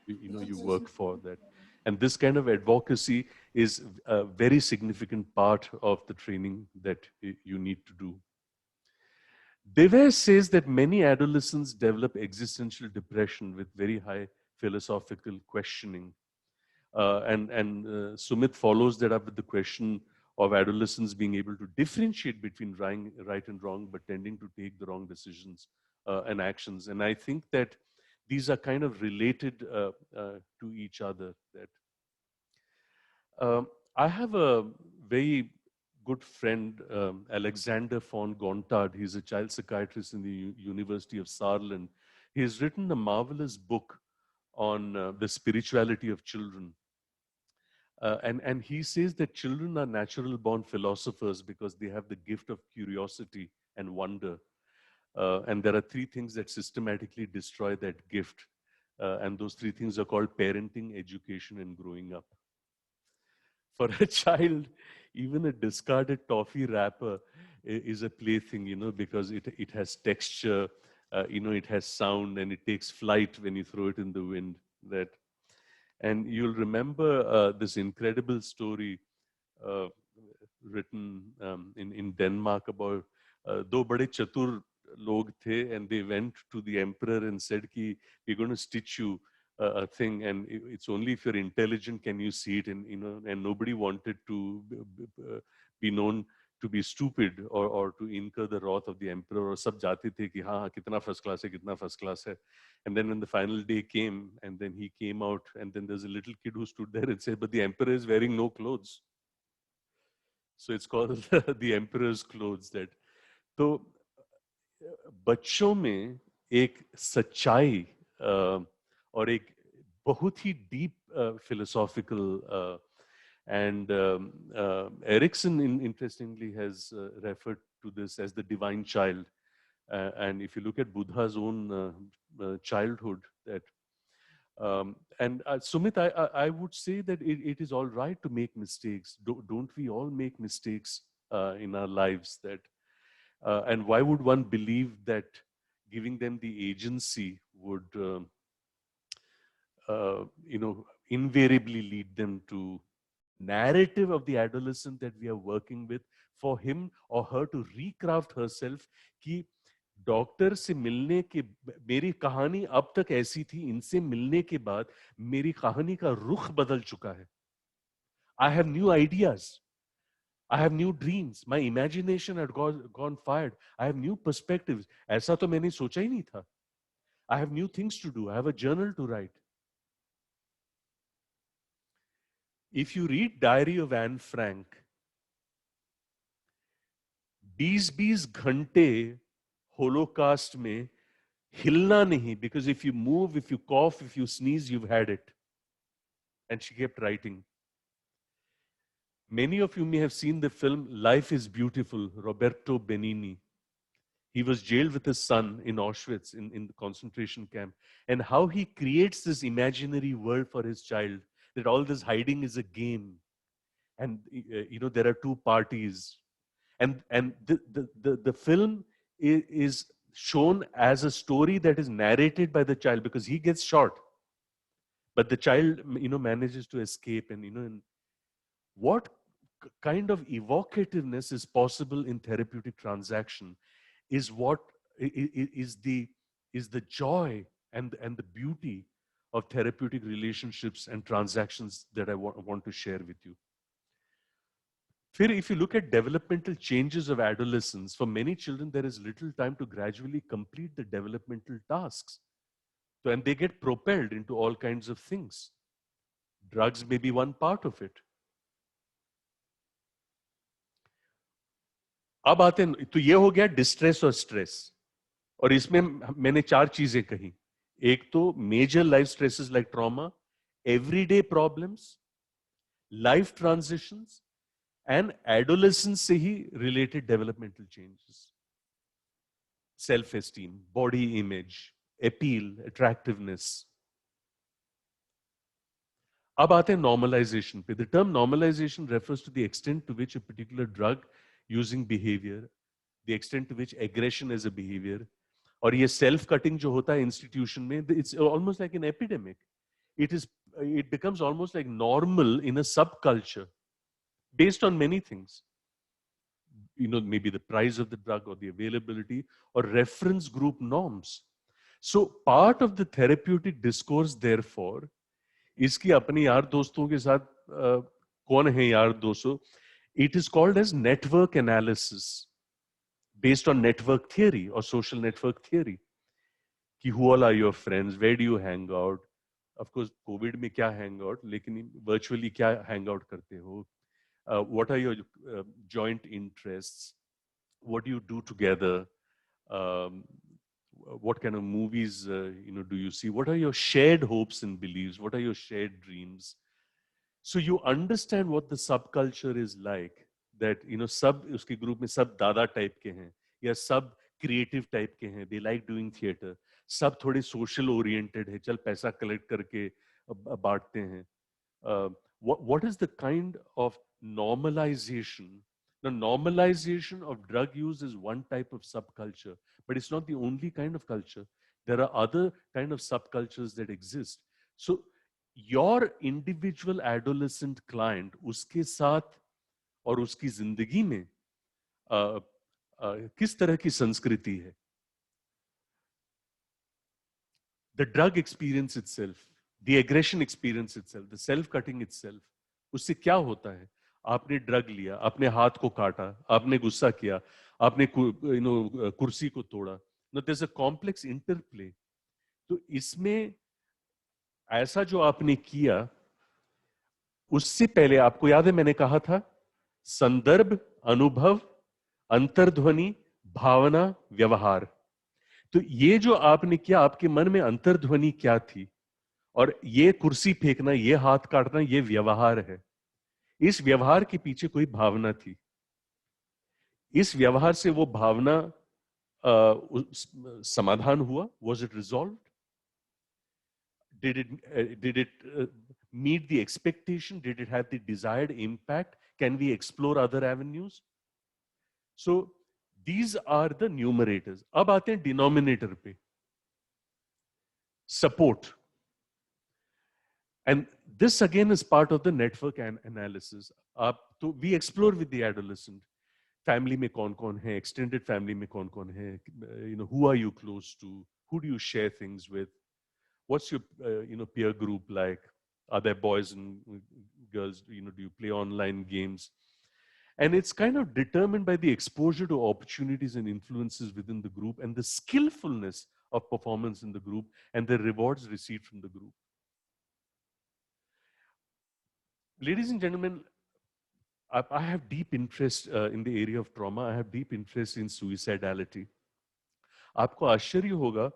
you work for. That, and this kind of advocacy is a very significant part of the training that you need to do. Deves says that many adolescents develop existential depression with very high philosophical questioning. Sumit follows that up with the question of adolescents being able to differentiate between right and wrong, but tending to take the wrong decisions and actions. And I think that these are kind of related to each other. That I have a very good friend, Alexander von Gontard. He's a child psychiatrist in the University of Saarland. He has written a marvelous book on the spirituality of children. And he says that children are natural born philosophers because they have the gift of curiosity and wonder. And there are three things that systematically destroy that gift. And those three things are called parenting, education, and growing up. For a child, even a discarded toffee wrapper is a plaything, because it has texture, it has sound, and it takes flight when you throw it in the wind. And you'll remember this incredible story written in Denmark about दो बड़े चतुर लोग थे, and they went to the emperor and said कि we're going to stitch you a thing, and it's only if you're intelligent can you see it, and and nobody wanted to be known to be stupid or to incur the wrath of the emperor. और सब जाते थे कि हाँ कितना first class है, कितना first class है. And then when the final day came, and then he came out, and then there's a little kid who stood there and said, but the emperor is wearing no clothes. So it's called the emperor's clothes. That तो बच्चों में एक सच्चाई और एक बहुत ही deep philosophical and Erickson interestingly has referred to this as the divine child. And if you look at Buddha's own childhood, that and Sumit, I would say that it is all right to make mistakes. Don't we all make mistakes in our lives? That and why would one believe that giving them the agency would invariably lead them to narrative of the adolescent that we are working with, for him or her to recraft herself कि doctor से मिलने के मेरी कहानी अब तक ऐसी थी, इनसे मिलने के बाद मेरी कहानी का रुख बदल चुका है. I have new ideas. I have new dreams. My imagination had gone fired. I have new perspectives. ऐसा तो मैंने सोचा ही नहीं था. I have new things to do. I have a journal to write. If you read Diary of Anne Frank, 20-20 घंटे Holocaust में हिलना नहीं, because if you move, if you cough, if you sneeze, you've had it. And she kept writing. Many of you may have seen the film Life is Beautiful, Roberto Benigni. He was jailed with his son in Auschwitz, in the concentration camp, and how he creates this imaginary world for his child, that all this hiding is a game. And there are two parties. And the film is shown as a story that is narrated by the child, because he gets shot. But the child, manages to escape. And what kind of evocativeness is possible in therapeutic transaction is what is the joy and the beauty of therapeutic relationships and transactions that I want to share with you. If you look at developmental changes of adolescence, for many children, there is little time to gradually complete the developmental tasks. So, and they get propelled into all kinds of things. Drugs may be one part of it. अब आते हैं, तो ये हो गया distress और stress, और इसमें मैंने 4 चीजें कही. एक तो major life stresses like trauma, everyday problems, life transitions and adolescence से ही related developmental changes, self esteem, body image, appeal, attractiveness. अब आते हैं नॉर्मलाइजेशन पे. The term normalization refers to the extent to which a particular drug using behaviour, the extent to which aggression is a behaviour. और ये self cutting जो होता है institution में, it's almost like an epidemic. It becomes almost like normal in a subculture based on many things. Maybe the price of the drug or the availability or reference group norms. So part of the therapeutic discourse, therefore, इसकी अपने यार दोस्तों के साथ कौन है यार दोस्तों, it is called as network analysis based on network theory or social network theory. कि who all are your friends, where do you hang out, of course Covid में क्या hang out, लेकिन virtually क्या hang out करते हो, what are your joint interests, what do you do together, um, what kind of movies do you see, what are your shared hopes and beliefs, what are your shared dreams. So you understand what the subculture is like, that सब उसके group में सब दादा type के हैं या सब creative type के हैं, दे लाइक डूइंग थिएटर, सब थोड़े सोशल ओरिएंटेड है, चल पैसा कलेक्ट करके बांटते हैं. What is the kind of normalization? The normalization of drug use is one type of subculture, but it's not the only kind of culture. There are other kind of subcultures that exist. So your individual adolescent client, उसके साथ और उसकी जिंदगी में किस तरह की संस्कृति है. The drug experience itself, the aggression experience itself, the self-cutting itself, उससे क्या होता है. आपने ड्रग लिया, आपने हाथ को काटा, आपने गुस्सा किया, आपने कुर्सी को तोड़ा. Now there's a complex interplay. तो इसमें ऐसा जो आपने किया, उससे पहले आपको याद है मैंने कहा था संदर्भ, अनुभव, अंतर्ध्वनि, भावना, व्यवहार. तो ये जो आपने किया, आपके मन में अंतर्ध्वनि क्या थी, और ये कुर्सी फेंकना, ये हाथ काटना, ये व्यवहार है. इस व्यवहार के पीछे कोई भावना थी. इस व्यवहार से वो भावना समाधान हुआ. Was it resolved? Did it meet the expectation? Did it have the desired impact? Can we explore other avenues? So these are the numerators. अब आते हैं denominator पे. Support. And this again is part of the network analysis. तो we explore with the adolescent. Family में कौन कौन है, extended family में कौन कौन है, who are you close to, who do you share things with, what's your peer group like, are there boys and girls, do you play online games. And it's kind of determined by the exposure to opportunities and influences within the group and the skillfulness of performance in the group and the rewards received from the group. Ladies and gentlemen, I have deep interest in the area of trauma. I have deep interest in suicidality. आपको आश्चर्य होगा,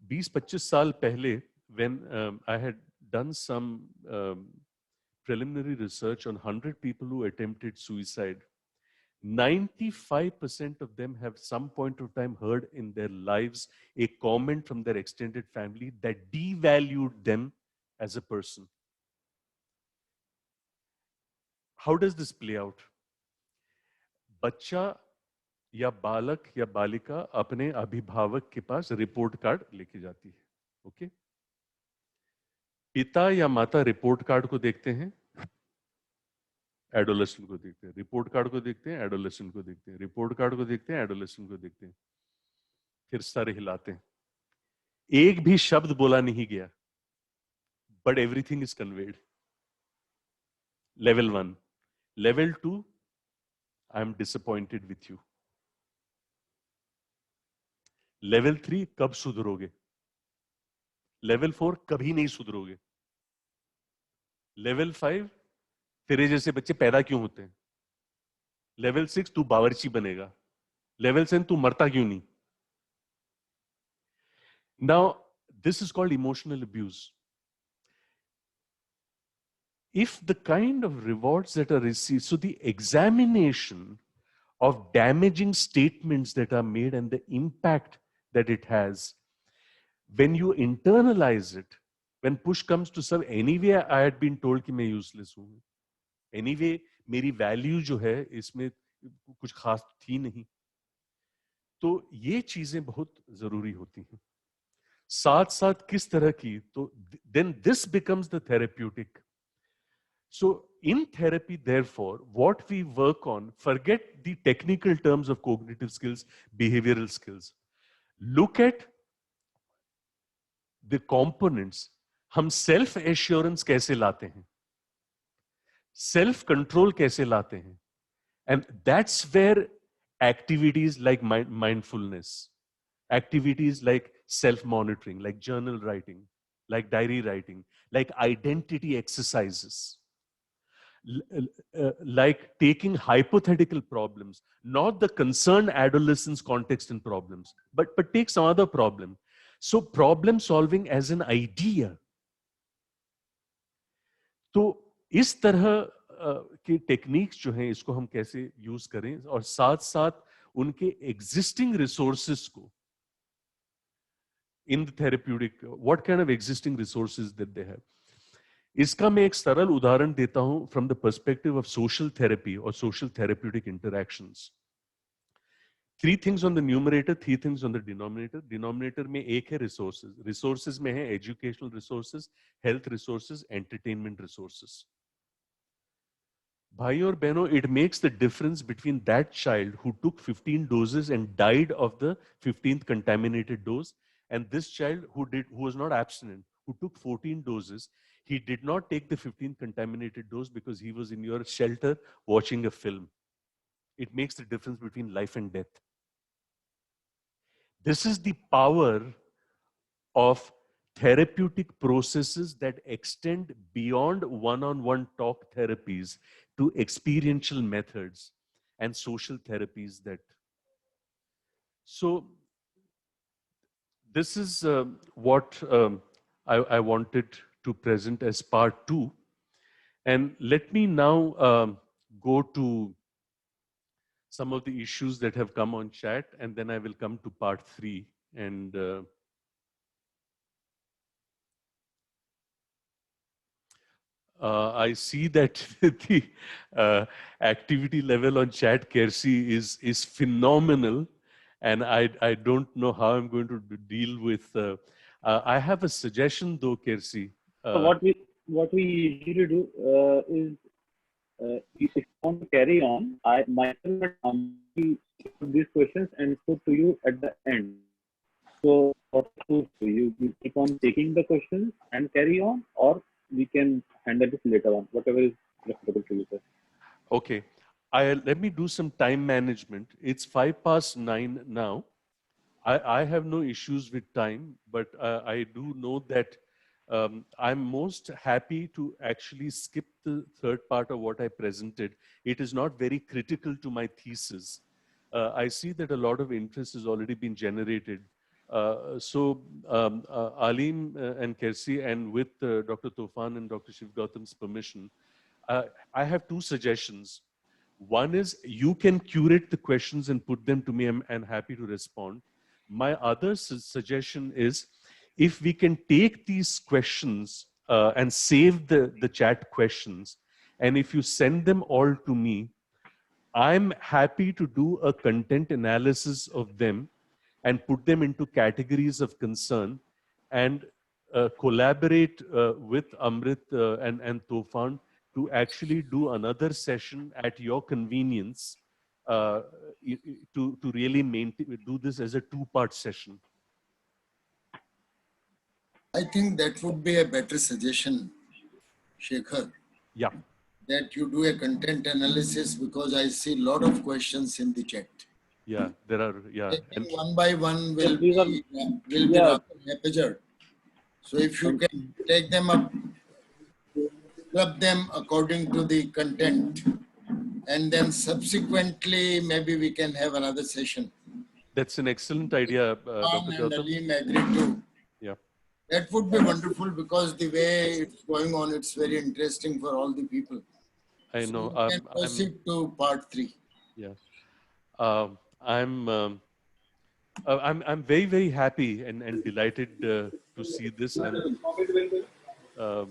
20-25 साल पहले, when I had done some preliminary research on 100 people who attempted suicide, 95% of them have some point of time heard in their lives a comment from their extended family that devalued them as a person. How does this play out? बच्चा या बालक या बालिका अपने अभिभावक के पास report card लेके जाती है. ओके, पिता या माता रिपोर्ट कार्ड को देखते हैं, एडोलेसेंट को देखते हैं, रिपोर्ट कार्ड को देखते हैं, एडोलेसेंट को देखते हैं, रिपोर्ट कार्ड को देखते हैं, एडोलेसेंट को देखते हैं, फिर सारे हिलाते हैं. एक भी शब्द बोला नहीं गया, but everything is conveyed. Level 1. Level 2, I am disappointed with you. Level 3, कब सुधरोगे. लेवल 4, कभी नहीं सुधरोगे. लेवल 5, तेरे जैसे बच्चे पैदा क्यों होते हैं. लेवल 6, तू बावर्ची बनेगा. लेवल 7, तू मरता क्यों नहीं. Now This is called emotional abuse. If the kind of rewards that are received, so the examination of damaging statements that are made and the impact that it has, when you internalize it, when push comes to shove, anyway I had been told कि मैं useless हूँ, anyway मेरी value जो है इसमें कुछ खास थी नहीं, तो ये चीजें बहुत जरूरी होती हैं. साथ साथ किस तरह की, तो then this becomes the therapeutic. So in therapy, therefore, what we work on, forget the technical terms of cognitive skills, behavioral skills. Look at the components. हम self assurance कैसे लाते हैं, self control कैसे लाते हैं, and that's where activities like mindfulness, activities like self monitoring, like journal writing, like diary writing, like identity exercises, like taking hypothetical problems, not the concerned adolescence context and problems, but take some other problem. So problem solving as an idea. तो इस तरह के techniques जो हैं इसको हम कैसे use करें, और साथ साथ उनके एग्जिस्टिंग रिसोर्सेस को in the therapeutic, what kind of existing resources that they have. इसका मैं एक सरल उदाहरण देता हूं from the perspective of social therapy और social therapeutic interactions. 3 things on the numerator, 3 things on the denominator. Denominator में एक है resources. Resources में है educational resources, health resources, entertainment resources. भाई और बहनों, it makes the difference between that child who took 15 doses and died of the 15th contaminated dose, and this child who was not abstinent, who took 14 doses. He did not take the 15th contaminated dose because he was in your shelter watching a film. It makes the difference between life and death. This is the power of therapeutic processes that extend beyond one-on-one talk therapies to experiential methods and social therapies that. So this is what I wanted to present as part 2. And let me now go to some of the issues that have come on chat, and then I will come to part 3. And I see that the activity level on chat, Kersi, is phenomenal, and I don't know how I'm going to deal with. I have a suggestion, though, Kersi. So what we usually do is, if you want to carry on, myself will put these questions and put to you at the end. So what to do? You keep on taking the questions and carry on, or we can handle this later on, whatever is preferable to you, sir. Okay. Let me do some time management. It's 9:05 now. I have no issues with time, but I do know that I'm most happy to actually skip the third part of what I presented. It is not very critical to my thesis. I see that a lot of interest has already been generated. So Alim and Kersi, and with Dr. Tofan and Dr. Shiv Gautam's permission, I have 2 suggestions. One is you can curate the questions and put them to me. I'm happy to respond. My other suggestion is, if we can take these questions and save the chat questions, and if you send them all to me, I'm happy to do a content analysis of them and put them into categories of concern, and collaborate with Amrit and Tofan to actually do another session at your convenience to really do this as a 2-part session. I think that would be a better suggestion, Shekhar. Yeah. That you do a content analysis, because I see a lot of questions in the chat. Yeah, there are, yeah. And one by one will these are- be rather haphazard. So if you can take them up, club them according to the content, and then subsequently maybe we can have another session. That's an excellent idea, Dr. And Gautam. Alim agreed to. Yeah. That would be wonderful because the way it's going on, it's very interesting for all the people. I So know. we can proceed to part 3. Yeah. Um, I'm. I'm very, very happy and delighted to see this. Um,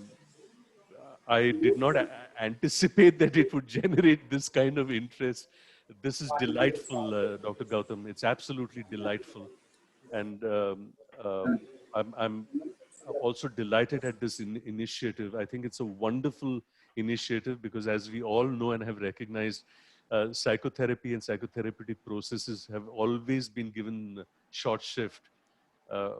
I did not anticipate that it would generate this kind of interest. This is delightful, Dr. Gautam. It's absolutely delightful, and I'm also delighted at this initiative. I think it's a wonderful initiative because, as we all know and have recognized, psychotherapy and psychotherapeutic processes have always been given short shift,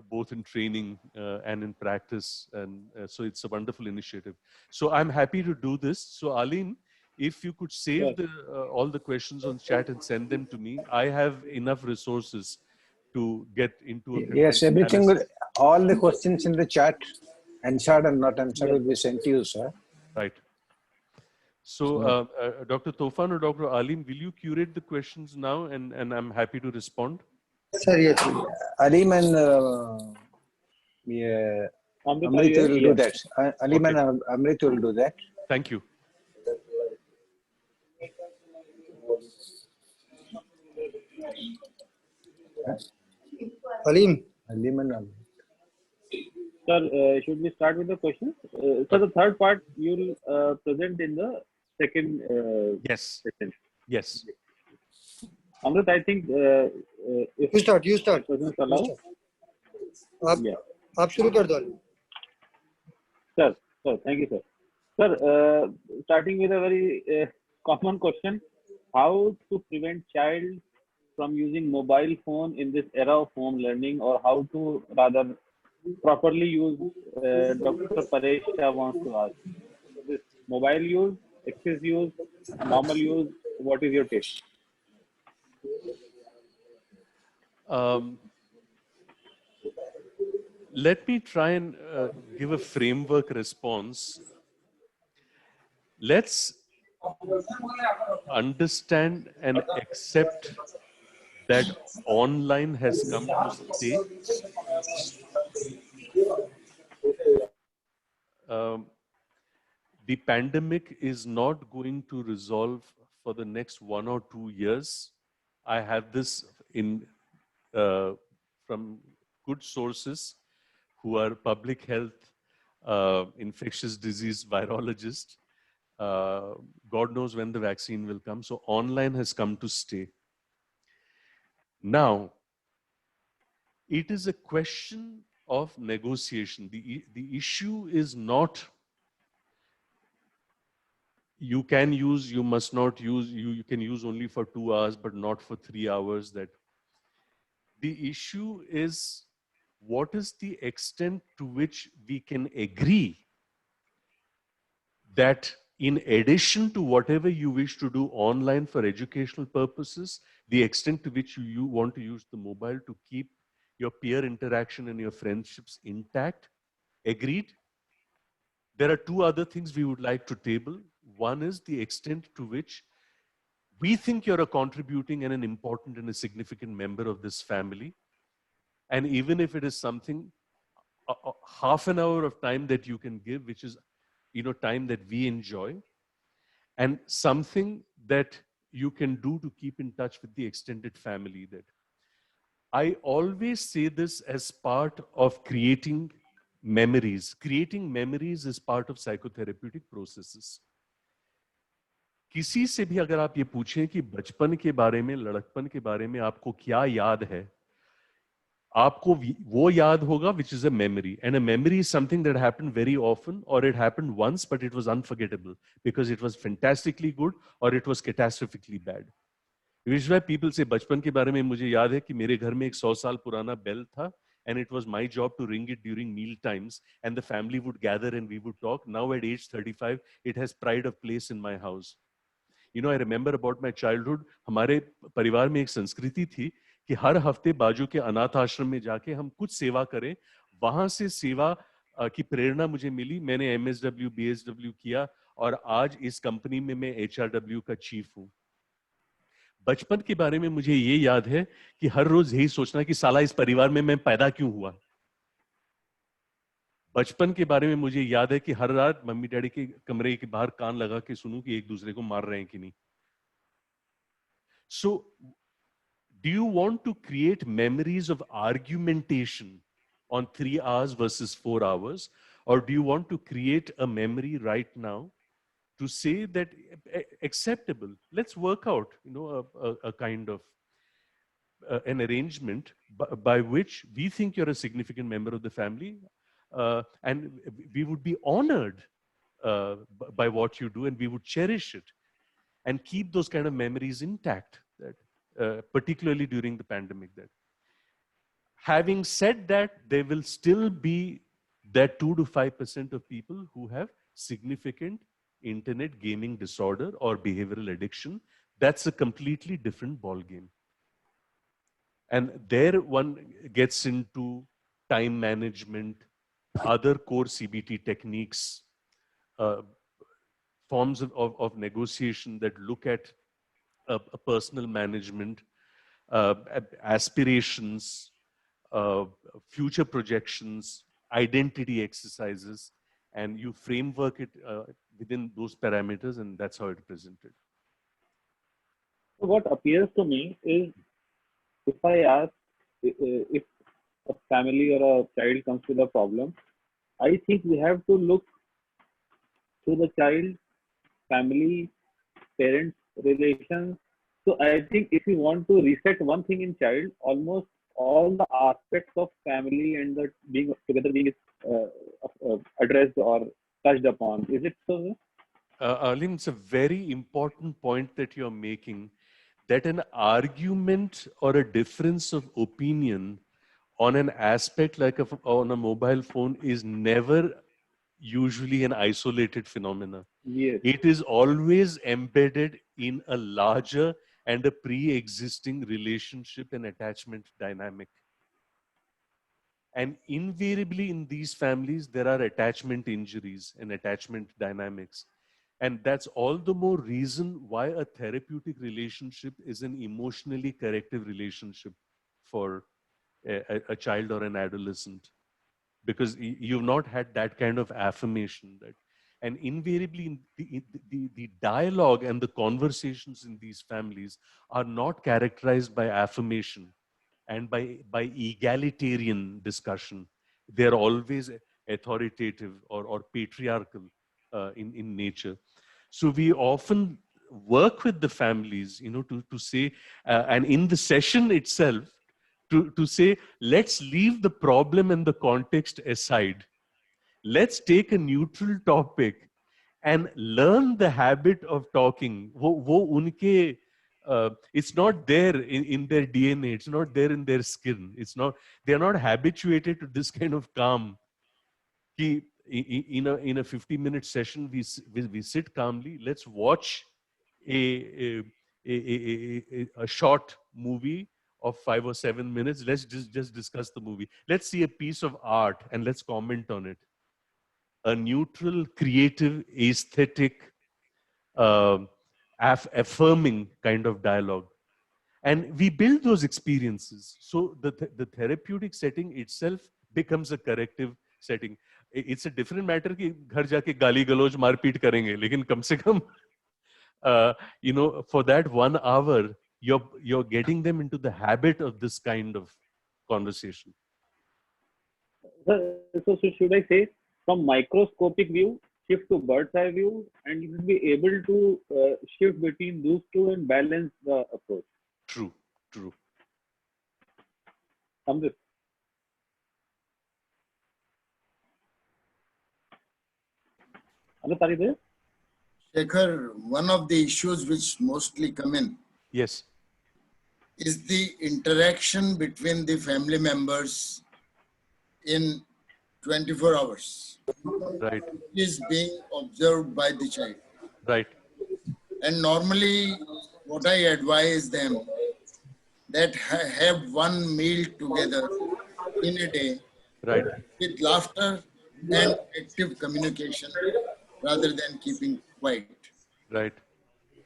both in training and in practice. And so it's a wonderful initiative. So I'm happy to do this. So Aline, if you could save all the questions on chat and send them to me, I have enough resources to get into a Yes, content everything, analysis. all the questions in the chat, answered and not answered, will be sent to you, sir. Right. So Dr. Tofan or Dr. Alim, will you curate the questions now? And I'm happy to respond. Sir, yes. Alim and yeah, Amrit will do that. Alim and Amrit will do that. Thank you. Alim. Alim and Amrit. Sir, should we start with the questions? So the third part you'll present in the second Yes. session. Yes. Amrit, I think if You start. questions allow. आप शुरू कर दो. Sir, thank you, sir. Sir, starting with a very common question: how to prevent child from using mobile phone in this era of home learning, or how to rather properly use? Dr. Paresh wants to ask: this mobile use, excess use, normal use. What is your take? Let me try and give a framework response. Let's understand and accept that online has come to stay. The pandemic is not going to resolve for the next 1 or 2 years. I have this in from good sources who are public health, infectious disease virologists. God knows when the vaccine will come. So online has come to stay. Now, it is a question of negotiation. The issue is not you can use, you must not use, you can use only for 2 hours, but not for 3 hours. That the issue is, what is the extent to which we can agree that in addition to whatever you wish to do online for educational purposes, the extent to which you want to use the mobile to keep your peer interaction and your friendships intact. Agreed? There are 2 other things we would like to table. One is the extent to which we think you're a contributing and an important and a significant member of this family. And even if it is something, half an hour of time that you can give, which is, time that we enjoy, and something that you can do to keep in touch with the extended family. That I always say this as part of creating memories. Creating memories is part of psychotherapeutic processes. किसी से भी अगर आप ये पूछें कि बचपन के बारे में, लड़कपन के बारे में आपको क्या याद है, आपको वो याद होगा which is a memory. And a memory is something that happened very often, or it happened once, but it was unforgettable because it was fantastically good or it was catastrophically bad. Which is why people say, बचपन के बारे में मुझे याद है कि मेरे घर में एक 100 साल पुराना बेल था, and it was my job to ring it during meal times, and the family would gather and we would talk. Now at age 35, it has pride of place in my house. I remember about my childhood, हमारे परिवार में एक संस्कृति थी कि हर हफ्ते बाजू के अनाथ आश्रम में जाके हम कुछ सेवा करें. वहां से सेवा की प्रेरणा मुझे मिली. मैंने MSW, BSW किया और आज इस कंपनी में मैं HRW का चीफ हूं. बचपन के बारे में मुझे ये याद है कि हर रोज यही सोचना कि साला इस परिवार में मैं पैदा क्यों हुआ. बचपन के बारे में मुझे याद है कि हर रात मम्मी डैडी के कमरे के बाहर कान लगा के सुनूं कि एक दूसरे को मार रहे हैं कि नहीं. So, do you want to create memories of argumentation on 3 hours versus 4 hours? Or do you want to create a memory right now to say that acceptable, let's work out, a kind of an arrangement by which we think you're a significant member of the family, and we would be honored by what you do, and we would cherish it and keep those kind of memories intact, that particularly during the pandemic. That having said that, there will still be that 2 to 5% of people who have significant internet gaming disorder or behavioral addiction. That's a completely different ball game. And there one gets into time management, other core CBT techniques, forms of negotiation that look at a personal management, aspirations, future projections, identity exercises, and you framework it within those parameters, and that's how it's presented. So what appears to me is, if I ask if a family or a child comes with a problem, I think we have to look to the child, family, parents, relations. So I think if you want to reset one thing in child, almost all the aspects of family and the being together being addressed or touched upon. Is it so? Alim, it's a very important point that you're making, that an argument or a difference of opinion on an aspect like on a mobile phone is never usually an isolated phenomena. Yes. It is always embedded in a larger and a pre-existing relationship and attachment dynamic. And invariably in these families, there are attachment injuries and attachment dynamics. And that's all the more reason why a therapeutic relationship is an emotionally corrective relationship for a child or an adolescent. Because you've not had that kind of affirmation. And invariably, the dialogue and the conversations in these families are not characterized by affirmation and by egalitarian discussion. They're always authoritative or patriarchal in nature. So we often work with the families, to say, and in the session itself, to say, let's leave the problem and the context aside. Let's take a neutral topic and learn the habit of talking. It's not there in their DNA. It's not there in their skin. They're not habituated to this kind of calm. In a 50-minute session, we sit calmly. Let's watch a short movie of 5 or 7 minutes. Let's just discuss the movie. Let's see a piece of art and let's comment on it. A neutral, creative, aesthetic, affirming kind of dialogue. And we build those experiences. So the therapeutic setting itself becomes a corrective setting. It's a different matter कि घर जाके गाली गलौज मारपीट करेंगे, लेकिन कम से कम for that 1 hour, you're getting them into the habit of this kind of conversation. So should I say, from microscopic view, shift to bird's eye view, and you will be able to shift between those two and balance the approach. True. Samvit. Are you there? Shekhar, one of the issues which mostly come in Yes. is the interaction between the family members in 24 hours. Right. Is being observed by the child. Right. And normally what I advise them, that have one meal together in a day, Right. with laughter and active communication rather than keeping quiet. Right.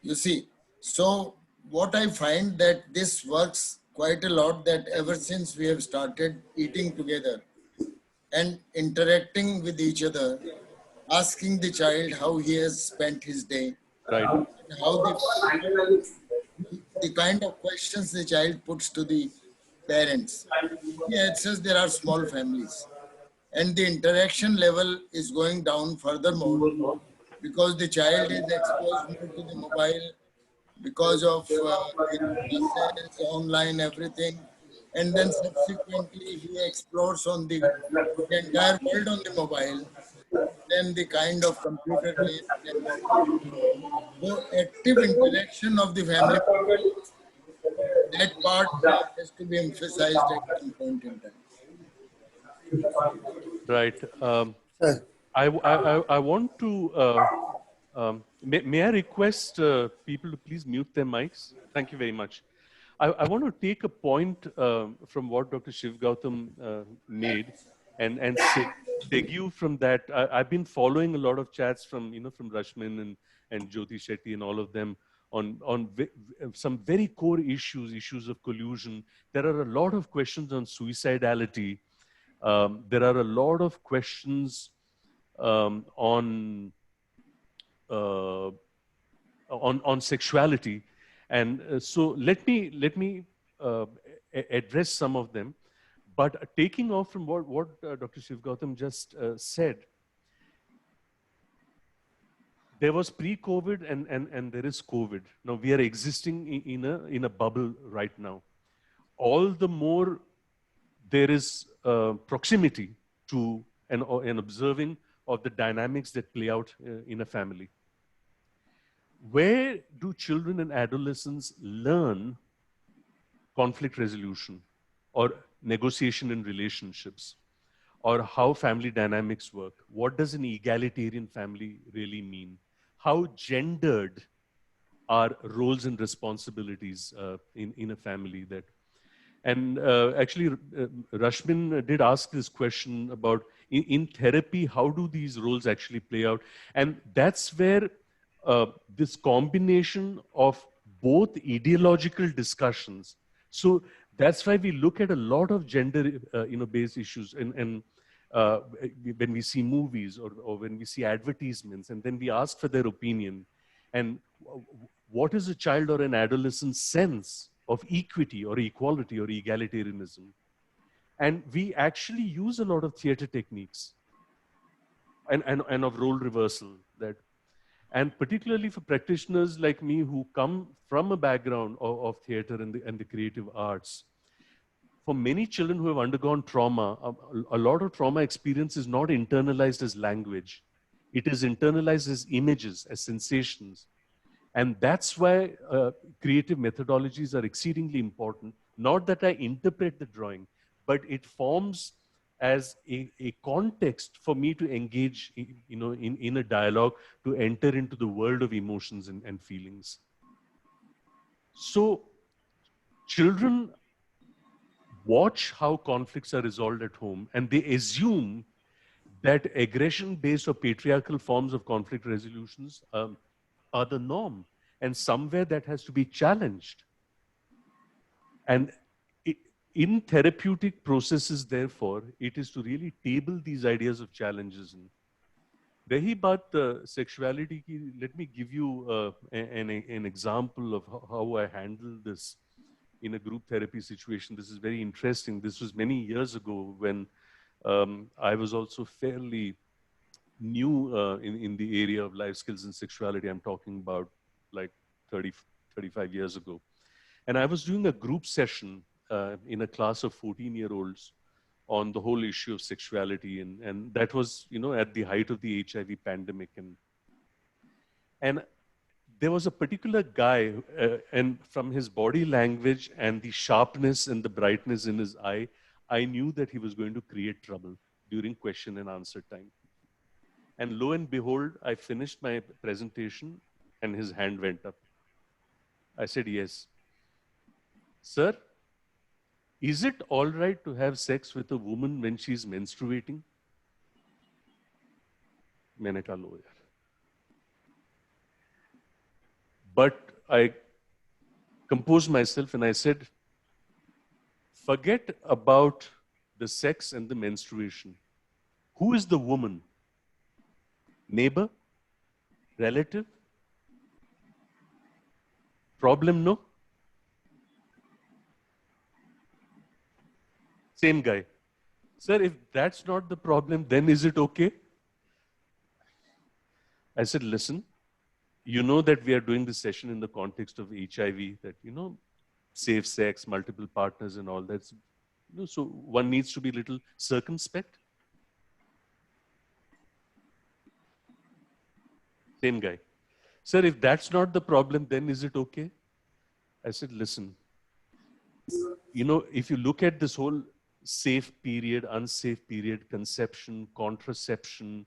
You see, so what I find that this works quite a lot, that ever since we have started eating together and interacting with each other, asking the child how he has spent his day, Right. and how the kind of questions the child puts to the parents. He answers there are small families, and the interaction level is going down furthermore because the child is exposed more to the mobile because of his classes, online, everything. And then subsequently he explores on the entire world on the mobile, then the kind of computer games and everything. So active interaction of the family, that part has to be emphasized at some point in time. Right. Sir, I want to, may I request people to please mute their mics? Thank you very much. I want to take a point from what Dr. Shiv Gautam made and take you from that. I've been following a lot of chats from, from Rashmin and Jyoti Shetty and all of them on some very core issues of collusion. There are a lot of questions on suicidality. There are a lot of questions uh, on sexuality, and so let me address some of them. But taking off from what Dr. Shiv Gautam just said, there was pre-COVID and there is COVID. Now we are existing in a bubble right now. All the more there is proximity to an observing of the dynamics that play out in a family. Where do children and adolescents learn conflict resolution or negotiation in relationships, or how family dynamics work? What does an egalitarian family really mean? How gendered are roles and responsibilities in a family? And actually, Rashmin did ask this question about in therapy, how do these roles actually play out? And that's where this combination of both ideological discussions. So that's why we look at a lot of gender, based issues. And when we see movies or when we see advertisements, and then we ask for their opinion. And what is a child or an adolescent's sense of equity or equality or egalitarianism? And we actually use a lot of theater techniques and of role reversal, and particularly for practitioners like me who come from a background of theater and the creative arts. For many children who have undergone trauma, a lot of trauma experience is not internalized as language. It is internalized as images, as sensations. And that's why creative methodologies are exceedingly important. Not that I interpret the drawing, but it forms as a context for me to engage in a dialogue, to enter into the world of emotions and feelings. So children watch how conflicts are resolved at home, and they assume that aggression-based or patriarchal forms of conflict resolutions are the norm, and somewhere that has to be challenged. And in therapeutic processes, therefore, it is to really table these ideas of challenges. And Rahi baat sexuality ki, let me give you an example of how I handled this in a group therapy situation. This is very interesting. This was many years ago when I was also fairly new in the area of life skills and sexuality. I'm talking about like 35 years ago. And I was doing a group session in a class of 14-year-olds on the whole issue of sexuality. And that was, at the height of the HIV pandemic. And there was a particular guy, and from his body language and the sharpness and the brightness in his eye, I knew that he was going to create trouble during question and answer time. And lo and behold, I finished my presentation and his hand went up. I said, yes. Sir, is it all right to have sex with a woman when she's menstruating? मैंने कहा लो यार. But I composed myself and I said, forget about the sex and the menstruation. Who is the woman? Neighbor? Relative? Problem, no? Same guy. Sir, if that's not the problem, then is it okay? I said, listen, you know that we are doing this session in the context of HIV, that, you know, safe sex, multiple partners and all that. You know, so one needs to be a little circumspect. Same guy. Sir, if that's not the problem, then is it okay? I said, listen, you know, if you look at this whole safe period, unsafe period, conception, contraception,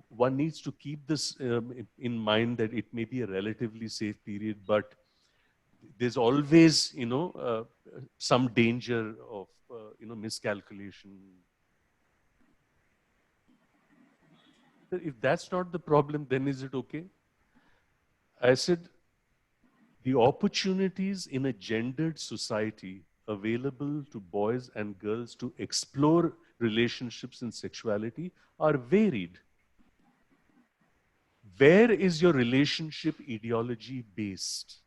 one needs to keep this in mind that it may be a relatively safe period, but there's always, you know, some danger of, you know, miscalculation. If that's not the problem, then is it okay? I said, the opportunities in a gendered society available to boys and girls to explore relationships and sexuality are varied. Where is your relationship ideology based?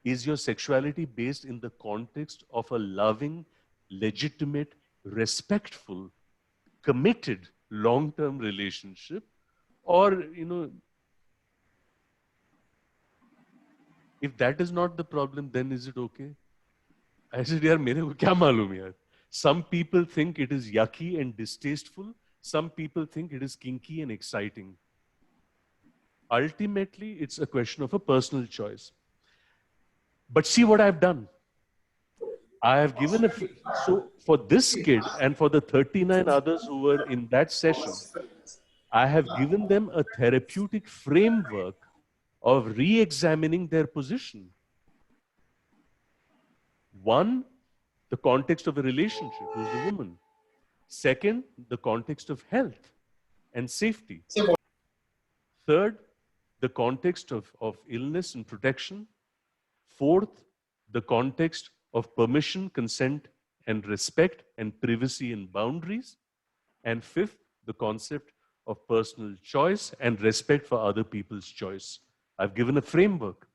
Is your sexuality based in the context of a loving, legitimate, respectful, committed, long-term relationship? Or, you know, if that is not the problem, then is it okay? I said, yaar, mere ko kya malum yaar? Some people think it is yucky and distasteful. Some people think it is kinky and exciting. Ultimately, it's a question of a personal choice. But see what I've done. I have given so for this kid and for the 39 others who were in that session, I have given them a therapeutic framework of re-examining their position. One, the context of a relationship, who's the woman. Second, the context of health and safety. Third, the context of illness and protection. Fourth, the context of permission, consent, and respect, and privacy and boundaries. And fifth, the concept of personal choice and respect for other people's choice. I've given a framework.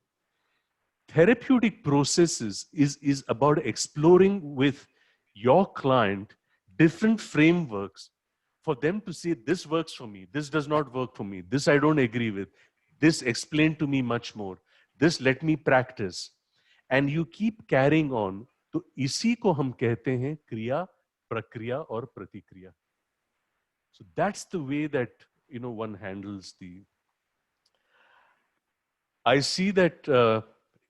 Therapeutic processes is about exploring with your client different frameworks for them to say, this works for me, this does not work for me, this I don't agree with, this explain to me much more, this let me practice. And you keep carrying on. तो इसी को हम कहते हैं क्रिया, प्रक्रिया और प्रतिक्रिया. So that's the way that, you know, one handles the. I see that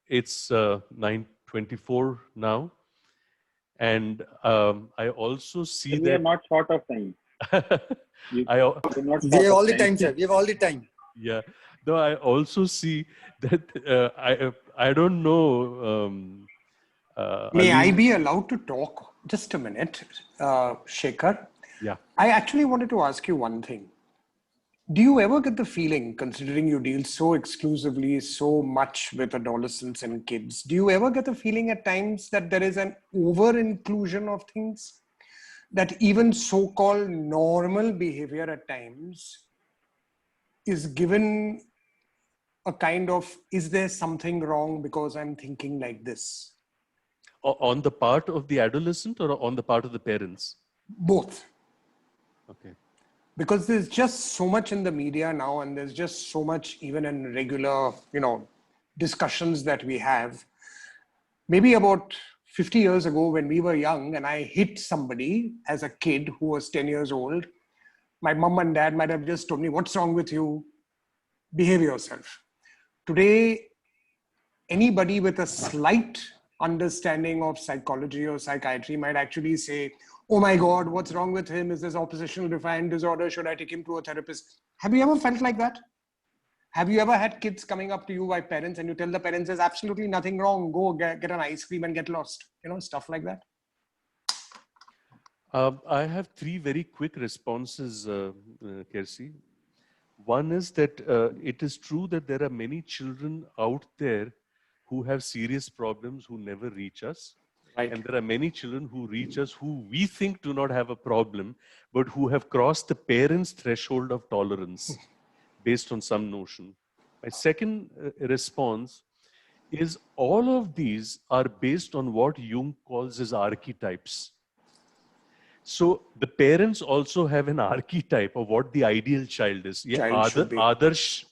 it's 9:24 now, and I also see we that are not short of time. We have all the time, sir. We have all the time. Yeah. Though I also see that I don't know. May Ali, I be allowed to talk just a minute, Shekhar? Yeah. I actually wanted to ask you one thing. Do you ever get the feeling, considering you deal so exclusively, so much with adolescents and kids, do you ever get the feeling at times that there is an over-inclusion of things? That even so-called normal behavior at times is given a kind of, is there something wrong because I'm thinking like this? On the part of the adolescent or on the part of the parents? Both. Okay. Because there's just so much in the media now, and there's just so much even in regular, you know, discussions that we have. Maybe about 50 years ago when we were young and I hit somebody as a kid who was 10 years old, my mom and dad might have just told me, what's wrong with you? Behave yourself. Today, anybody with a slight understanding of psychology or psychiatry might actually say, oh my God, what's wrong with him? Is this oppositional defiant disorder? Should I take him to a therapist? Have you ever felt like that? Have you ever had kids coming up to you by parents and you tell the parents there's absolutely nothing wrong, go get an ice cream and get lost, you know, stuff like that? I have three very quick responses, Kersi. One is that it is true that there are many children out there who have serious problems who never reach us. Right. And there are many children who reach us who we think do not have a problem, but who have crossed the parents' threshold of tolerance based on some notion. My second response is all of these are based on what Jung calls as archetypes. So the parents also have an archetype of what the ideal child is. ये Child should be. आदर्श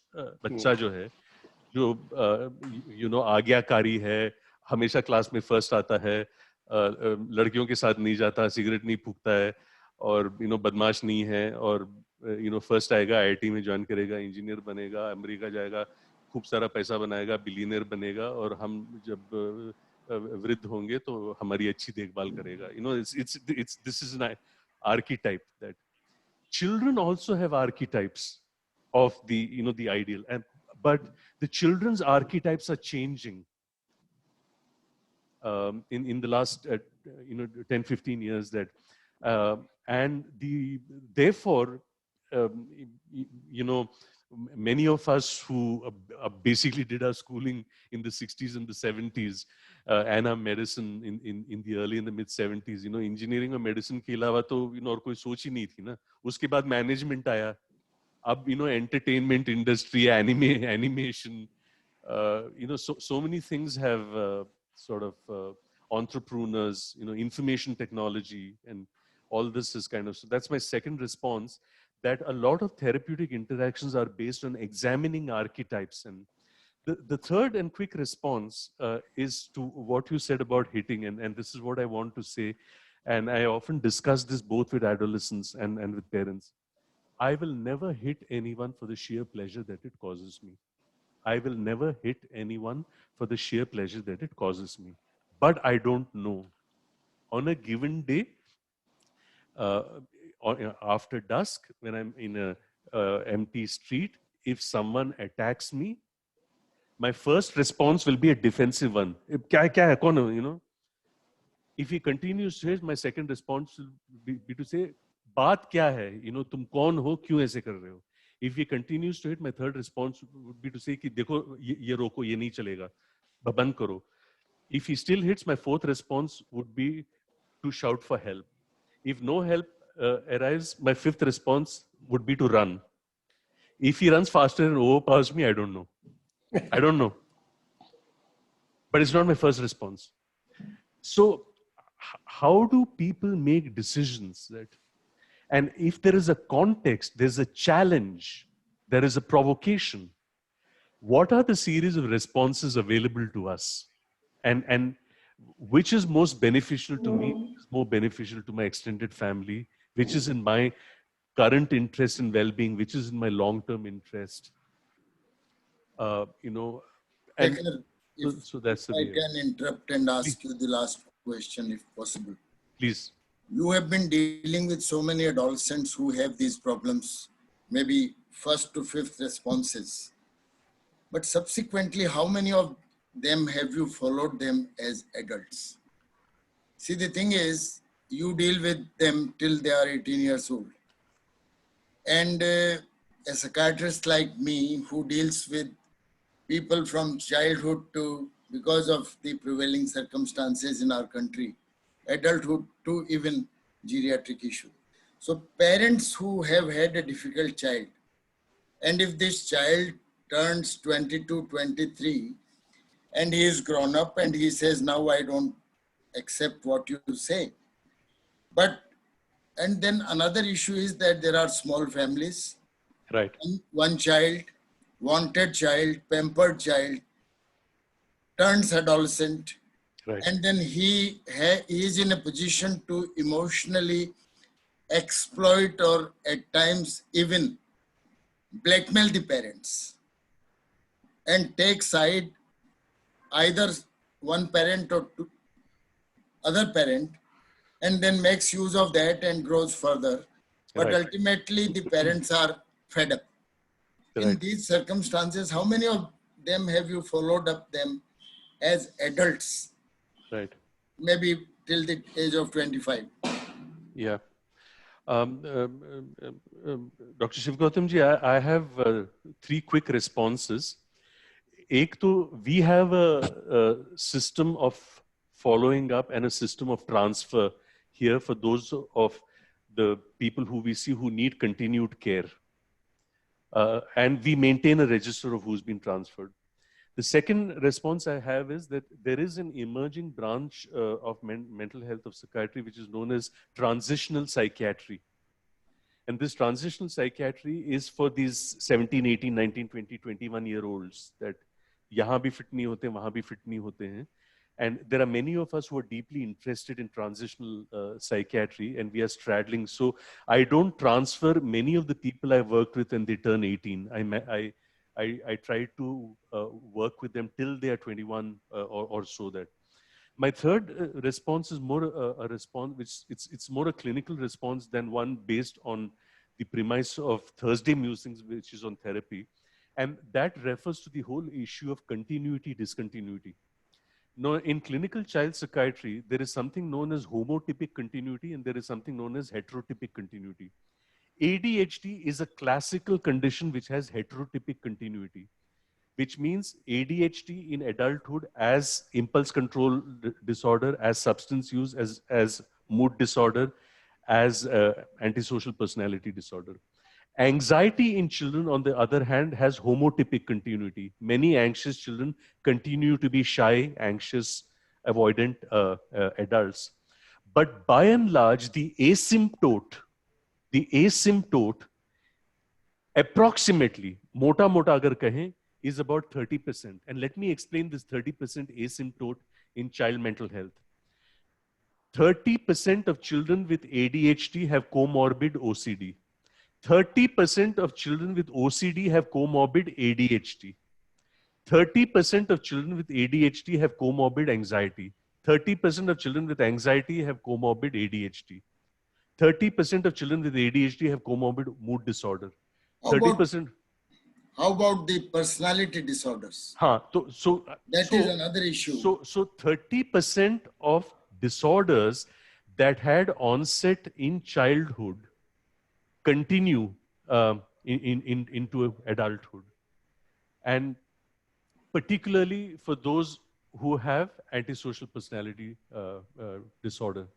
बच्चा जो है, जो आज्ञाकारी है, हमेशा class में first आता है, लड़कियों के साथ नहीं जाता, सिगरेट नहीं फूकता है, और बदमाश नहीं है, और फर्स्ट आएगा, आईआईटी में ज्वाइन करेगा, इंजीनियर बनेगा, अमेरिका जाएगा, खूब सारा पैसा बनाएगा, बिलियनियर बनेगा, और हम जब वृद्ध होंगे तो हमारी अच्छी देखभाल करेगा. This is an archetype that children also have archetypes of the ideal, but the children's archetypes are changing in the last 10-15 years, that and therefore many of us who basically did our schooling in the 60s and the 70s and our medicine in the early and the mid 70s, engineering और medicine के अलावा तो और कोई सोच ही नहीं थी ना. उसके बाद management आया, अब entertainment industry, animation, so many things have sort of entrepreneurs, information technology, and all this is kind of, so that's my second response, that a lot of therapeutic interactions are based on examining archetypes. And the third and quick response is to what you said about hitting, and this is what I want to say, and I often discuss this both with adolescents and with parents. I will never hit anyone for the sheer pleasure that it causes me. I will never hit anyone for the sheer pleasure that it causes me. But I don't know. On a given day, after dusk, when I'm in a empty street, if someone attacks me, my first response will be a defensive one. If he continues to hit, my second response will be to say, बात क्या है? तुम कौन हो? क्यों ऐसे कर रहे हो? If he continues to hit, my third response would be to say कि देखो ये रोको, ये नहीं चलेगा, बंद करो. If he still hits, my fourth response would be to shout for help. If no help arrives, my fifth response would be to run. If he runs faster and overpowers me, I don't know. I don't know. But it's not my first response. So how do people make decisions that, and if there is a context, there's a challenge, there is a provocation, what are the series of responses available to us? And which is most beneficial to me, which is more beneficial to my extended family, which is in my current interest in well-being, which is in my long-term interest. And so that's the way. I can interrupt and ask you the last question, if possible. Please. You have been dealing with so many adolescents who have these problems, maybe first to fifth responses. But subsequently, how many of them have you followed them as adults? See, the thing is, you deal with them till they are 18 years old. And a psychiatrist like me, who deals with people from childhood to, because of the prevailing circumstances in our country, adulthood to even geriatric issue. So parents who have had a difficult child, and if this child turns 22, 23, and he is grown up and he says, now I don't accept what you say. And then another issue is that there are small families. Right. One child, wanted child, pampered child, turns adolescent. Right. And then he is in a position to emotionally exploit or at times even blackmail the parents and take side either one parent or other parent, and then makes use of that and grows further. But Right. ultimately the parents are fed up. Right. In these circumstances, how many of them have you followed up them as adults? Right. Maybe till the age of 25. Yeah. Dr. Shiv Gautam ji, I have three quick responses. Ek to, we have a system of following up and a system of transfer here for those of the people who we see who need continued care. And we maintain a register of who's been transferred. The second response I have is that there is an emerging branch of mental health of psychiatry, which is known as transitional psychiatry. And this transitional psychiatry is for these 17, 18, 19, 20, 21-year-olds that yahan bhi fit nahi hote, wahan bhi fit nahi hote hain. And there are many of us who are deeply interested in transitional psychiatry, and we are straddling. So I don't transfer many of the people I worked with when they turn 18. I try to work with them till they are 21 or so that. My third response is more a response, which it's more a clinical response than one based on the premise of Thursday Musings, which is on therapy. And that refers to the whole issue of continuity, discontinuity. Now, in clinical child psychiatry, there is something known as homotypic continuity and there is something known as heterotypic continuity. ADHD is a classical condition which has heterotypic continuity, which means ADHD in adulthood as impulse control disorder, as substance use, as mood disorder, as antisocial personality disorder. Anxiety in children, on the other hand, has homotypic continuity. Many anxious children continue to be shy, anxious, avoidant adults. But by and large, the asymptote approximately, mota mota agar kahein, is about 30%. And let me explain this 30% asymptote in child mental health. 30% of children with ADHD have comorbid OCD. 30% of children with OCD have comorbid ADHD. 30% of children with ADHD have comorbid anxiety. 30% of children with anxiety have comorbid ADHD. 30% of children with ADHD have comorbid mood disorder. 30%. How about the personality disorders? That is another issue. So 30% of disorders that had onset in childhood continue into adulthood. And particularly for those who have antisocial personality disorder,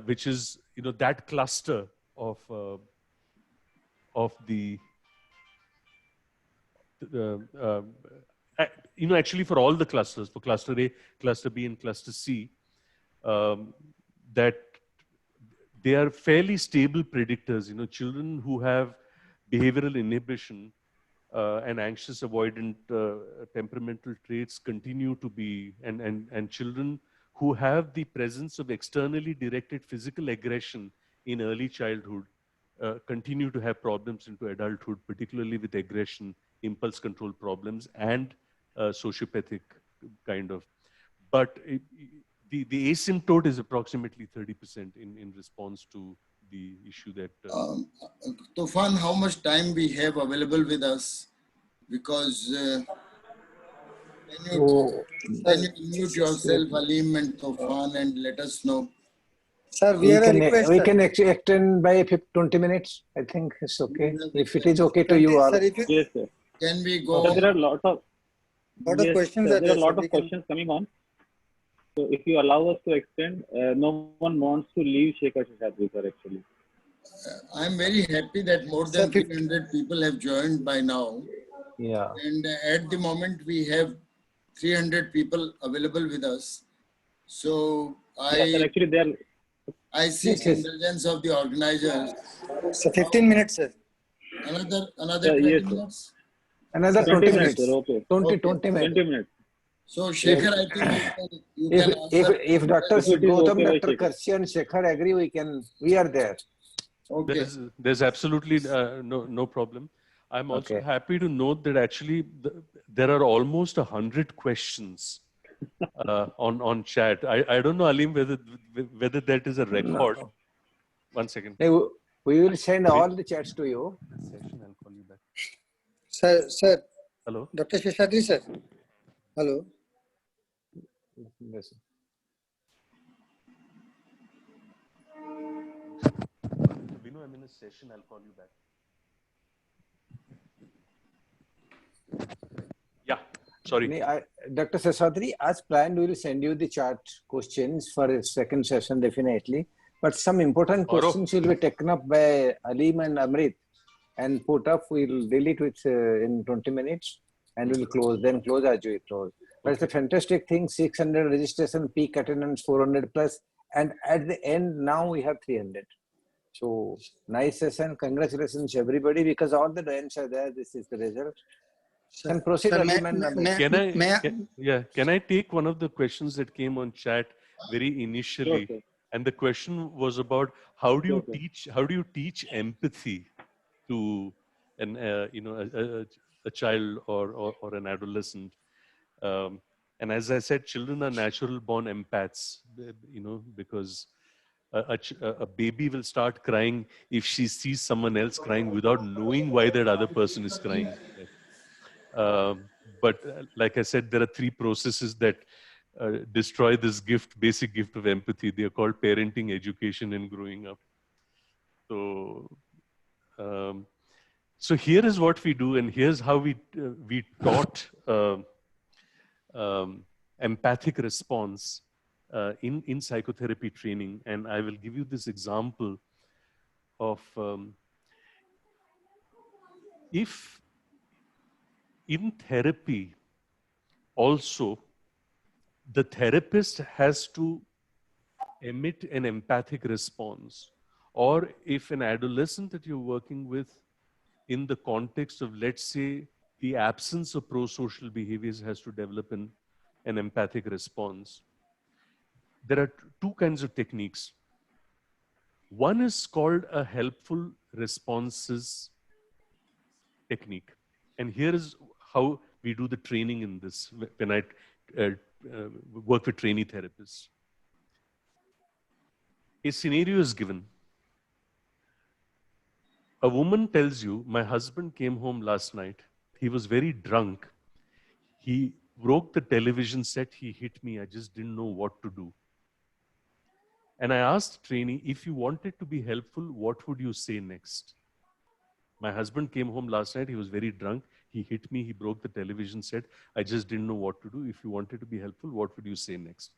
which is, that cluster of the actually for all the clusters, for cluster A, cluster B, and cluster C, that they are fairly stable predictors. Children who have behavioral inhibition and anxious avoidant temperamental traits continue to be, and children who have the presence of externally directed physical aggression in early childhood continue to have problems into adulthood, particularly with aggression, impulse control problems, and sociopathic kind of. But the asymptote is approximately 30% in response to the issue that... Tufan, how much time we have available with us? Because can you mute yourself, Alim and Tufan, and let us know? Sir, we can extend by 20 minutes. I think it's okay. If it is okay to you all. Yes, sir. Can we go? So there are a lot of questions. There are a lot of questions coming on. So if you allow us to extend, no one wants to leave Shekhar Seshadri, sir, actually. I'm very happy that more than 300 people have joined by now. Yeah. And at the moment, we have 300 people available with us. So Sir, actually, I seek indulgence of the organizers. So 15 minutes, sir. Another 20 minutes? Another 20 minutes. Sir, okay. 20 20 minutes. So, Shekhar, I think you can answer. If Dr. Gautam, Dr. Karshi and Shekhar agree, we are there. Okay. There's absolutely no problem. I'm also happy to note that actually there are almost 100 questions on chat. I don't know, Alim, whether that is a record. No. 1 second. We will send all the chats to you. I'll call you back. Sir. Hello. Dr. Seshadri, sir. Hello. Yes. Binu, I'm in a session. I'll call you back. Yeah. Sorry. Dr. Seshadri, as planned, we will send you the chat questions for a second session, definitely. But some important questions will be taken up by Alim and Amrit and put up. We'll delete it in 20 minutes and we'll close, then close as we close. But it's a fantastic thing, 600 registration, peak attendance 400 plus. And at the end, now we have 300. So nice session. Congratulations, everybody, because all the names are there. This is the result. Can proceed, Alim and Amrit. Can I take one of the questions that came on chat very initially? Sure. And the question was about how do you teach empathy to an a child or an adolescent? And as I said, children are natural born empaths, because a baby will start crying if she sees someone else crying without knowing why that other person is crying. But like I said, there are three processes that destroy this basic gift of empathy. They are called parenting, education, and growing up. So here is what we do, and here's how we taught empathic response in psychotherapy training. And I will give you this example of if in therapy also the therapist has to emit an empathic response, or if an adolescent that you're working with in the context of, let's say, the absence of pro-social behaviors has to develop an empathic response. There are two kinds of techniques. One is called a helpful responses technique. And here is how we do the training in this when I work with trainee therapists. A scenario is given. A woman tells you, my husband came home last night. He was very drunk. He broke the television set. He hit me. I just didn't know what to do. And I asked the trainee, if you wanted to be helpful, what would you say next? My husband came home last night. He was very drunk. He hit me. He broke the television set. I just didn't know what to do. If you wanted to be helpful, what would you say next?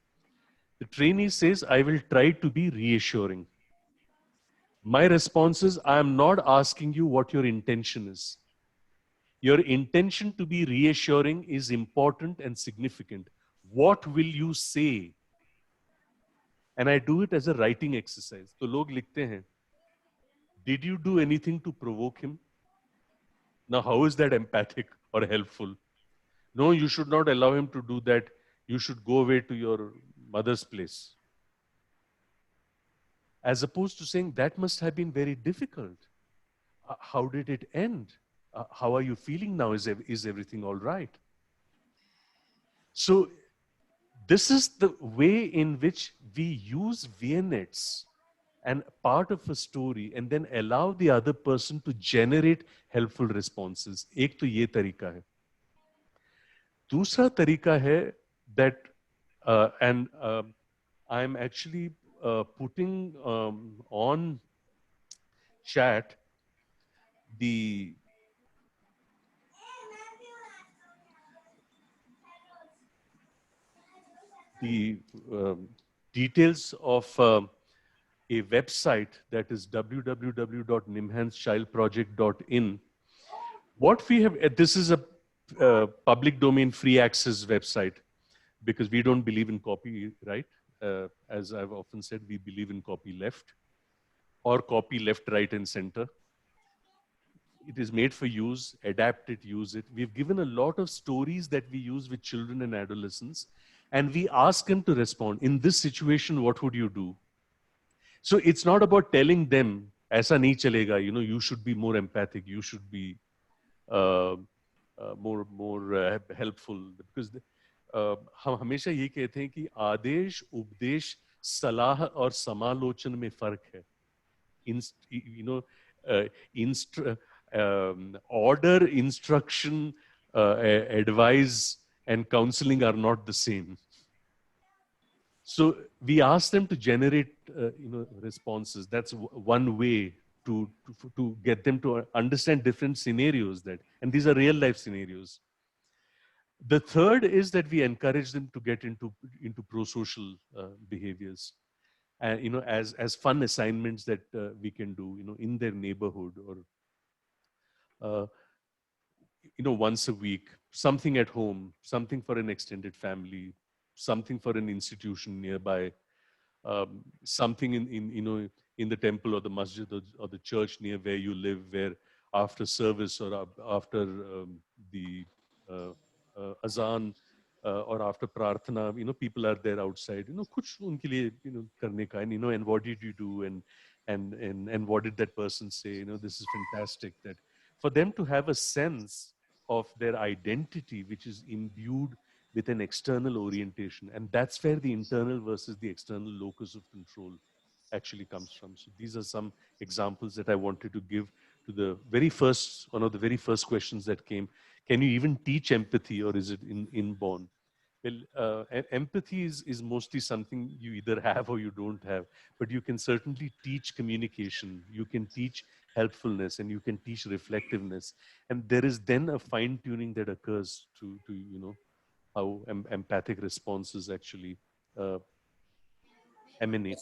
The trainee says, I will try to be reassuring. My response is, I am not asking you what your intention is. Your intention to be reassuring is important and significant. What will you say? And I do it as a writing exercise. So log likhte hain, did you do anything to provoke him? Now, how is that empathic or helpful? No, you should not allow him to do that. You should go away to your mother's place. As opposed to saying, that must have been very difficult. How did it end? How are you feeling now? Is everything all right? So this is the way in which we use vignettes and part of a story and then allow the other person to generate helpful responses. एक तो ये तरीका है. दूसरा तरीका है that and I'm actually putting on chat the details of a website that is www.nimhanschildproject.in. What we have, this is a public domain free access website because we don't believe in copyright. As I've often said, we believe in copy left or copy left, right, and center. It is made for use, adapt it, use it. We've given a lot of stories that we use with children and adolescents, and we ask them to respond. In this situation, what would you do? So it's not about telling them, "Aisa nahi chalega," you should be more empathic, you should be more helpful. Because हम हमेशा ये कहते हैं कि आदेश, उपदेश, सलाह और समालोचन में फर्क है. Order, instruction, advice, and counseling are not the same. So we ask them to generate, responses. That's one way to get them to understand different scenarios and these are real life scenarios. The third is that we encourage them to get into pro-social behaviors, and as fun assignments that we can do, in their neighborhood, or once a week, something at home, something for an extended family, something for an institution nearby, something in the temple or the masjid or the church near where you live, where after service or after the azan or after prarthana, people are there outside, kuch unke liye, karne ka, and what did you do, and what did that person say, this is fantastic, that for them to have a sense of their identity, which is imbued with an external orientation. And that's where the internal versus the external locus of control actually comes from. So these are some examples that I wanted to give to one of the very first questions that came. Can you even teach empathy, or is it inborn? Well, empathy is mostly something you either have or you don't have, but you can certainly teach communication, you can teach helpfulness, and you can teach reflectiveness. And there is then a fine tuning that occurs to how empathic responses actually emanate.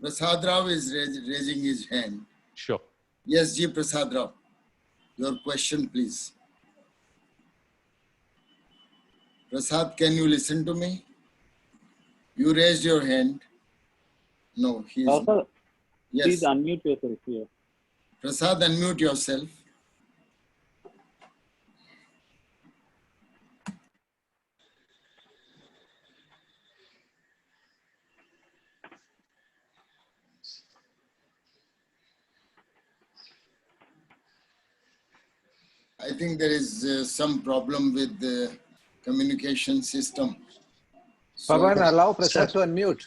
Prasad Rao is raising his hand. Sure. Yes, Ji Prasad Rao. Your question, please. Prasad, can you listen to me? You raised your hand. No, he is. Sir, Yes. please unmute yourself here. Prasad, unmute yourself. I think there is some problem with the communication system. So, Pavan, allow Prasad to unmute.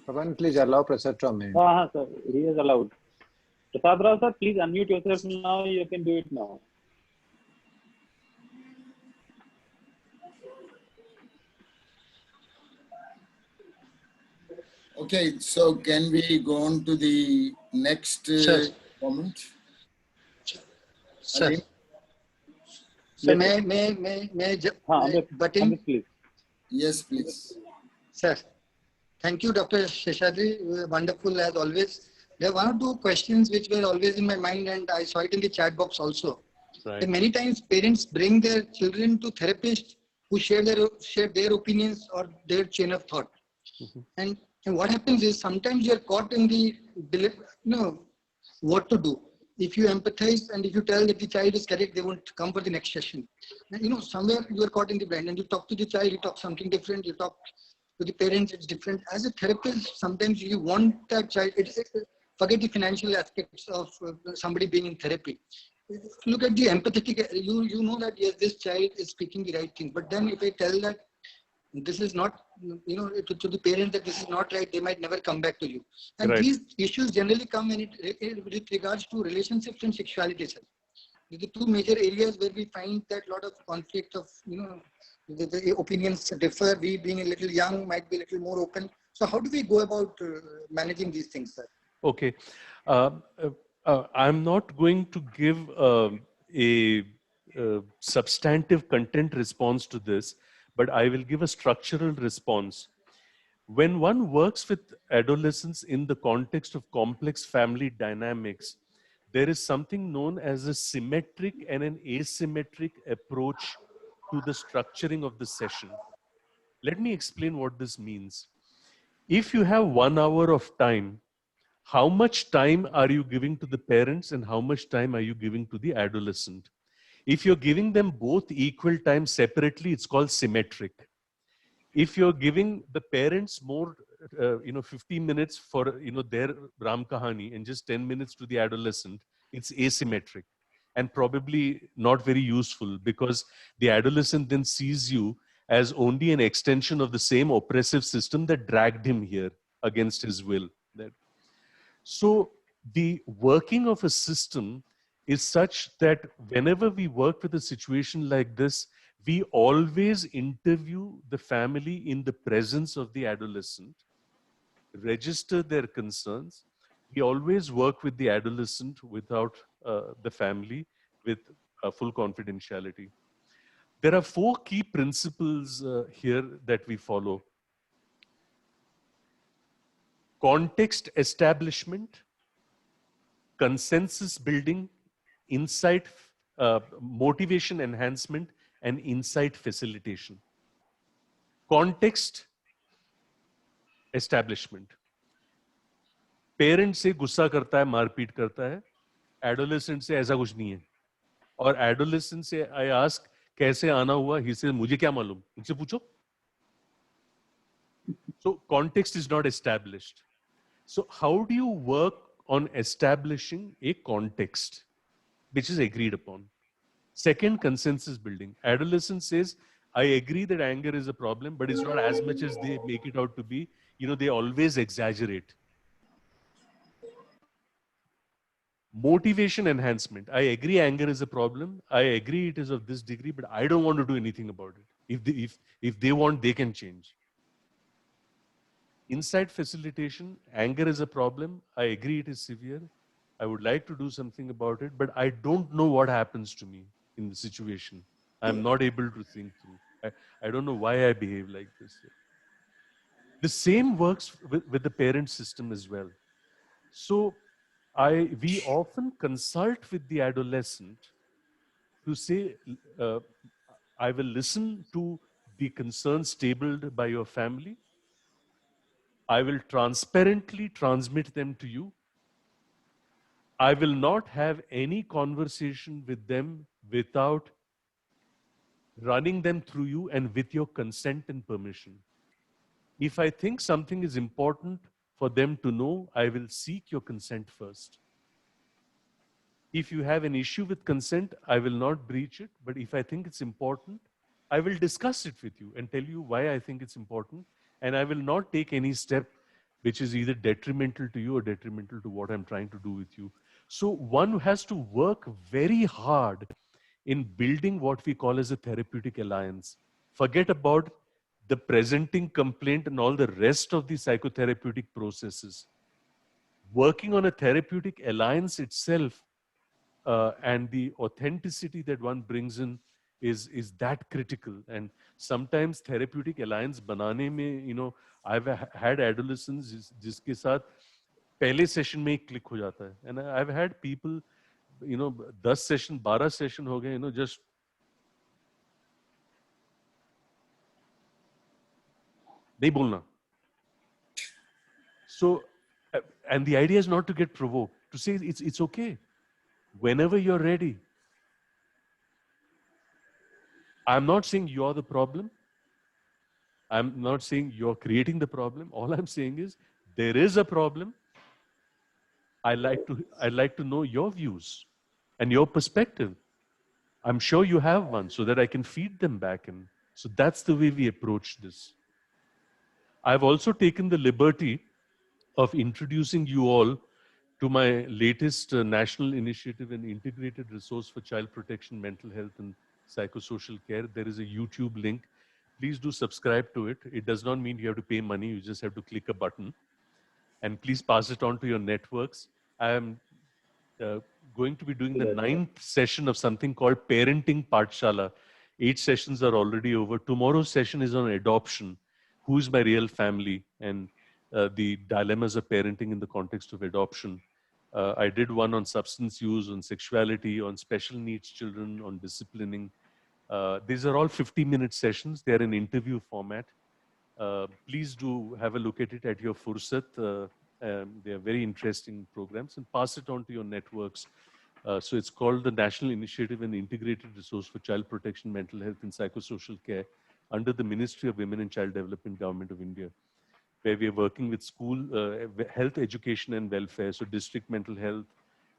Pavan, please allow Prasad to unmute. Sir, he is allowed. Prasad Rao, sir, please unmute yourself now. You can do it now. okay, so can we go on to the next comment? Sir, Ali? sir, may butt in? Amit, please. Yes, please. Sir, thank you, Dr. Seshadri. Wonderful as always. There are one or two questions which were always in my mind, and I saw it in the chat box also. Right. That many times parents bring their children to therapists who share their opinions or their chain of thought. Mm-hmm. And what happens is sometimes you're caught in the what to do. If you empathize and if you tell that the child is correct, they won't come for the next session. And, somewhere you are caught in the blind, and you talk to the child, you talk something different, you talk to the parents, it's different. As a therapist, sometimes you want that child, forget the financial aspects of somebody being in therapy. Look at the empathetic, you know that yes, this child is speaking the right thing. But then if I tell that this is not, to the parents that this is not right, they might never come back to you. And Right. these issues generally come with regards to relationships and sexuality. The two major areas where we find that lot of conflict of, the opinions differ. We being a little young might be a little more open. So how do we go about managing these things, sir? Okay. I'm not going to give a substantive content response to this, but I will give a structural response. When one works with adolescents in the context of complex family dynamics, there is something known as a symmetric and an asymmetric approach to the structuring of the session. Let me explain what this means. If you have 1 hour of time, how much time are you giving to the parents and how much time are you giving to the adolescent? If you're giving them both equal time separately, it's called symmetric. If you're giving the parents more, 15 minutes for, their Ram Kahani and just 10 minutes to the adolescent, it's asymmetric and probably not very useful, because the adolescent then sees you as only an extension of the same oppressive system that dragged him here against his will. So the working of a system is such that whenever we work with a situation like this, we always interview the family in the presence of the adolescent, register their concerns. We always work with the adolescent without the family, with full confidentiality. There are 4 key principles here that we follow. Context establishment, consensus building, insight, motivation enhancement, and insight facilitation. Context establishment. Parent से गुस्सा करता है, मारपीट करता है. Adolescent से ऐसा कुछ नहीं है. और adolescent से I ask कैसे आना हुआ, he says मुझे क्या मालूम, मुझसे पूछो. So context is not established. So how do you work on establishing a context which is agreed upon? Second, consensus building. Adolescent says, I agree that anger is a problem, but it's not as much as they make it out to be. You know, they always exaggerate. Motivation enhancement. I agree anger is a problem. I agree it is of this degree, but I don't want to do anything about it. If they want, they can change. Insight facilitation. Anger is a problem. I agree it is severe. I would like to do something about it, but I don't know what happens to me in the situation. I'm not able to think through. I don't know why I behave like this. The same works with the parent system as well. So we often consult with the adolescent to say, I will listen to the concerns tabled by your family. I will transparently transmit them to you. I will not have any conversation with them without running them through you and with your consent and permission. If I think something is important for them to know, I will seek your consent first. If you have an issue with consent, I will not breach it. But if I think it's important, I will discuss it with you and tell you why I think it's important. And I will not take any step which is either detrimental to you or detrimental to what I'm trying to do with you. So one has to work very hard in building what we call as a therapeutic alliance. Forget about the presenting complaint and all the rest of the psychotherapeutic processes. Working on a therapeutic alliance itself and the authenticity that one brings in is that critical. And sometimes therapeutic alliance banane mein, you know, I've had adolescents jiske saath pehle session mein click ho jata hai. And I've had people, you know, 10 session, 12 session ho gaye, you know, just nahi bolna. So, and the idea is not to get provoked, to say it's okay. Whenever you're ready. I'm not saying you're the problem. I'm not saying you're creating the problem. All I'm saying is there is a problem. I'd like to know your views and your perspective. I'm sure you have one so that I can feed them back in. So that's the way we approach this. I've also taken the liberty of introducing you all to my latest national initiative and integrated resource for child protection, mental health, and psychosocial care. There is a YouTube link. Please do subscribe to it. It does not mean you have to pay money. You just have to click a button. And please pass it on to your networks. I am going to be doing the 9th session of something called Parenting Pathshala. 8 sessions are already over. Tomorrow's session is on adoption. Who is my real family? And the dilemmas of parenting in the context of adoption. I did one on substance use, on sexuality, on special needs children, on disciplining. These are all 50-minute sessions. They're in interview format. Please do have a look at it at your fursat. They are very interesting programs, and pass it on to your networks. So it's called the National Initiative and Integrated Resource for Child Protection, Mental Health and Psychosocial Care under the Ministry of Women and Child Development, Government of India, where we are working with school health, education and welfare. So district mental health,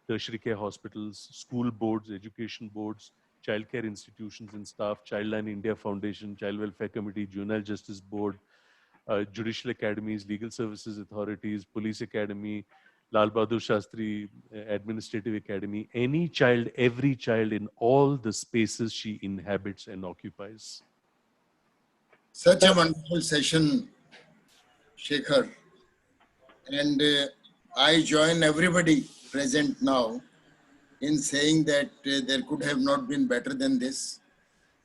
tertiary care hospitals, school boards, education boards, childcare institutions and staff, Childline India Foundation, Child Welfare Committee, Juvenile Justice Board, judicial academies, legal services authorities, police academy, Lal Bahadur Shastri Administrative Academy, any child, every child in all the spaces she inhabits and occupies. Such a wonderful session, Shekhar. And I join everybody present now in saying that there could have not been better than this.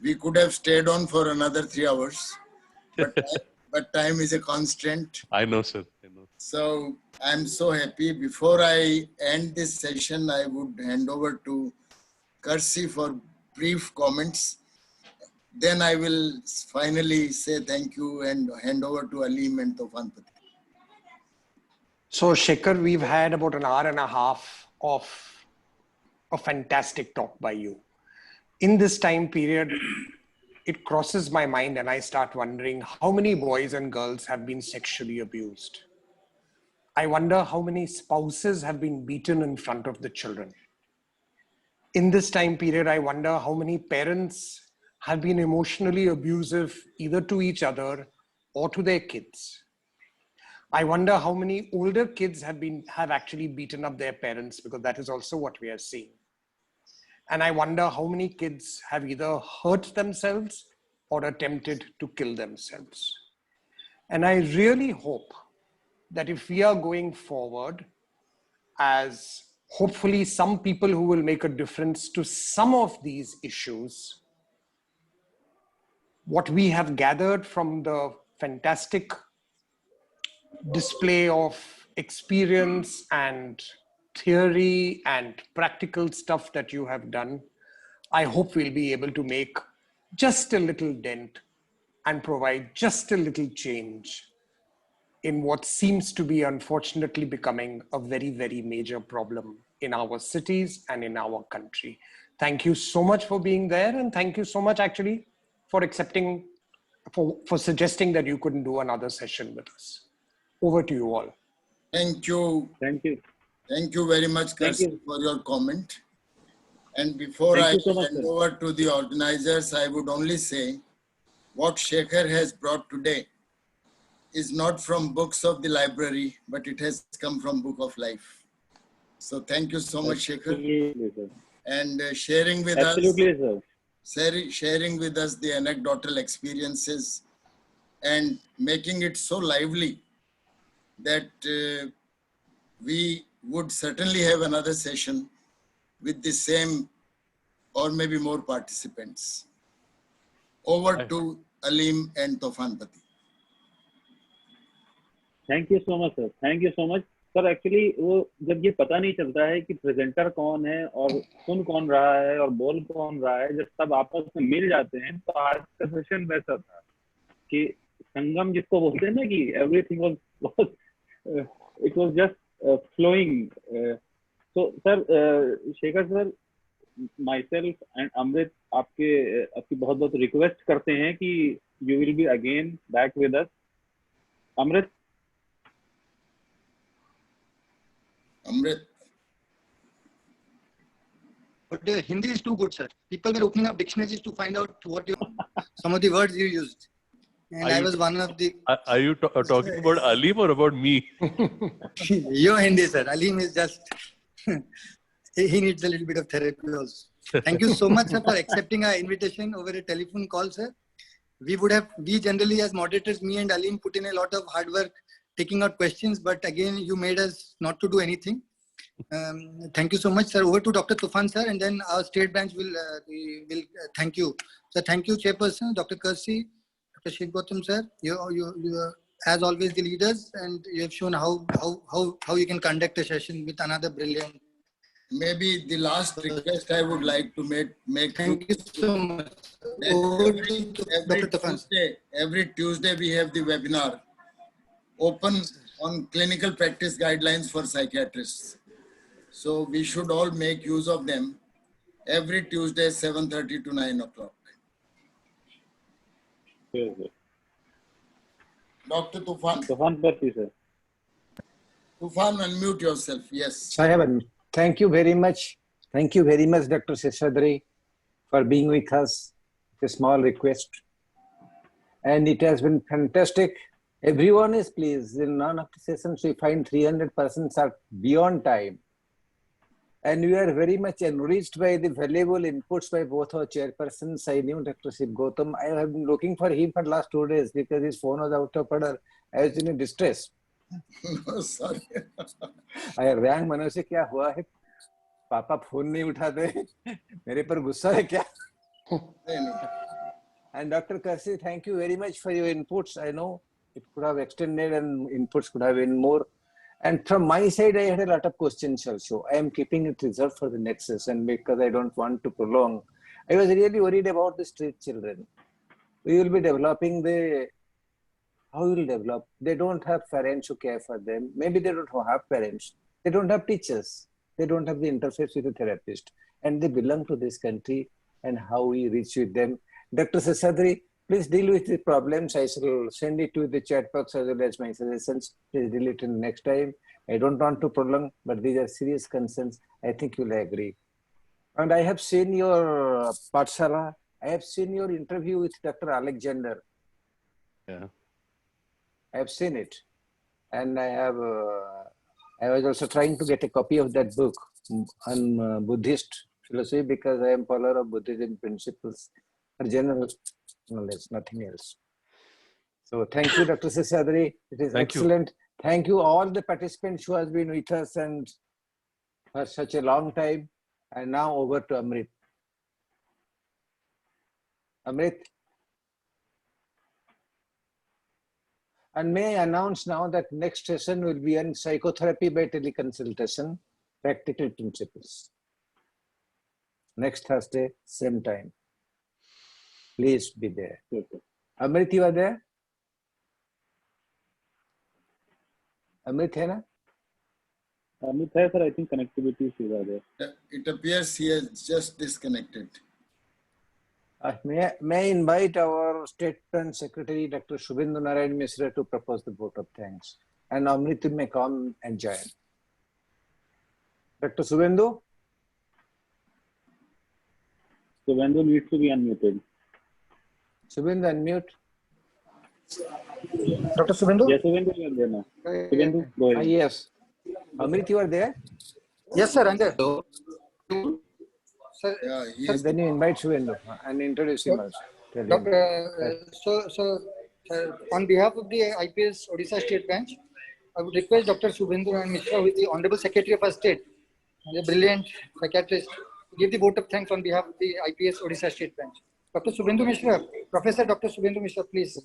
We could have stayed on for another 3 hours, but time is a constraint. I know, sir. I know. So I'm so happy. Before I end this session, I would hand over to Kersi for brief comments. Then I will finally say thank you and hand over to Aleem and Tofan. So Shekhar, we've had about an hour and a half of a fantastic talk by you. In this time period, it crosses my mind and I start wondering how many boys and girls have been sexually abused. I wonder how many spouses have been beaten in front of the children. In this time period, I wonder how many parents have been emotionally abusive either to each other or to their kids. I wonder how many older kids have actually beaten up their parents, because that is also what we are seeing. And I wonder how many kids have either hurt themselves or attempted to kill themselves. And I really hope that if we are going forward as hopefully some people who will make a difference to some of these issues, what we have gathered from the fantastic display of experience and theory and practical stuff that you have done, I hope we'll be able to make just a little dent and provide just a little change in what seems to be unfortunately becoming a very, very major problem in our cities and in our country. Thank you so much for being there, and thank you so much actually for accepting, for suggesting that you couldn't do another session with us. Over to you all. Thank you. Thank you. Thank you very much, Kersi, for your comment. And before I hand over to the organizers, I would only say what Shekhar has brought today is not from books of the library, but it has come from Book of Life. So thank you so much, Shekhar. And sharing with us, sharing with us the anecdotal experiences and making it so lively that we would certainly have another session with the same or maybe more participants. Over to Aleem and Tofan Pati. Thank you so much, sir. Thank you so much. Sir actually वो जब ये पता नहीं चलता है कि presenter कौन है और सुन कौन रहा है और बोल कौन रहा है, जब सब आपस में मिल जाते हैं तो आज का सेशन वैसा था कि संगम जिसको बोलते हैं ना कि everything was it was just flowing. So sir, Shekhar sir, myself and Amrit आपकी बहुत बहुत रिक्वेस्ट करते हैं कि you will be again back with us. Amrit. Amrit. But the Hindi is too good, sir. People were opening up dictionaries to find out what some of the words you used. And I was one of the... Are you talking about Aleem or about me? Your Hindi, sir. Aleem is just... he needs a little bit of therapy also. Thank you so much, sir, for accepting our invitation over a telephone call, sir. We generally as moderators, me and Aleem, put in a lot of hard work taking out questions, but again, you made us not to do anything. Thank you so much, sir. Over to Dr. Tufan, sir, and then our state branch will thank you. So thank you, Chairperson, Dr. Kersi, Dr. Sheikh Gautam, sir. You are, as always, the leaders, and you have shown how you can conduct a session with another brilliant. Maybe the last request I would like to make. Thank you so much. Every Tuesday we have the webinar open on clinical practice guidelines for psychiatrists. So we should all make use of them every Tuesday, 7:30 to 9 o'clock. Dr. Tufan. Tufan, sir. Tufan, unmute yourself. Yes. I have unmuted. Thank you very much. Thank you very much, Dr. Seshadri, for being with us. A small request. And it has been fantastic. Everyone is pleased. In none of the sessions, we find 300 persons are beyond time. And we are very much enriched by the valuable inputs by both our chairpersons. I knew Dr. Sheikh Gautam. I have been looking for him for the last 2 days because his phone was out of order. I was in distress. No, sorry. I rang Manu se kya hua hai? पापा phone नहीं उठाते, मेरे पर गुस्सा है क्या? And Dr. Kasi, thank you very much for your inputs. I know it could have extended and inputs could have been more. And from my side, I had a lot of questions also. I am keeping it reserved for the next session because I don't want to prolong. I was really worried about the street children. We will be developing how we will develop? They don't have parents who care for them. Maybe they don't have parents. They don't have teachers. They don't have the interface with a therapist. And they belong to this country, and how we reach with them. Dr. Seshadri, please deal with the problems. I shall send it to the chat box as well as my suggestions. Please deal it in next time. I don't want to prolong, but these are serious concerns. I think you'll agree. And I have seen your Patshala. I have seen your interview with Dr. Alexander. Yeah. I have seen it. And I was also trying to get a copy of that book on Buddhist philosophy because I am follower of Buddhism principles. For general knowledge, nothing else. So thank you, Dr. Seshadri. It is excellent. Thank you all the participants who have been with us and for such a long time. And now over to Amrit. Amrit. And may I announce now that next session will be on psychotherapy by teleconsultation, practical principles. Next Thursday, same time. Please be there. Okay. Amrit, you are there? Amrit, hai na? Amit hai, sir. I think connectivity issues are there. It appears he has just disconnected. May I invite our State Branch Secretary, Dr. Shubhendu Narayan Misra, to propose the vote of thanks. And Amrit may come and join. Dr. Shubhendu? Shubhendu needs to be unmuted. Shubhendu, unmute. Dr. Subhendu? Yes, Shubhendu, you are there now. Shubhendu, go ahead. Yes. Amrit, you are there? Yes, sir, I'm there. Sir, Yeah, he And is. then you invite Shubhendu and introduce him also. Tell him. On behalf of the IPS Odisha State Branch, I would request Dr. Subhendu and Mishra, with the Honorable Secretary of our state, a brilliant psychiatrist, to give the vote of thanks on behalf of the IPS Odisha State Branch. Dr. Subhendu Mishra, Professor Dr. Subhendu Mishra, please.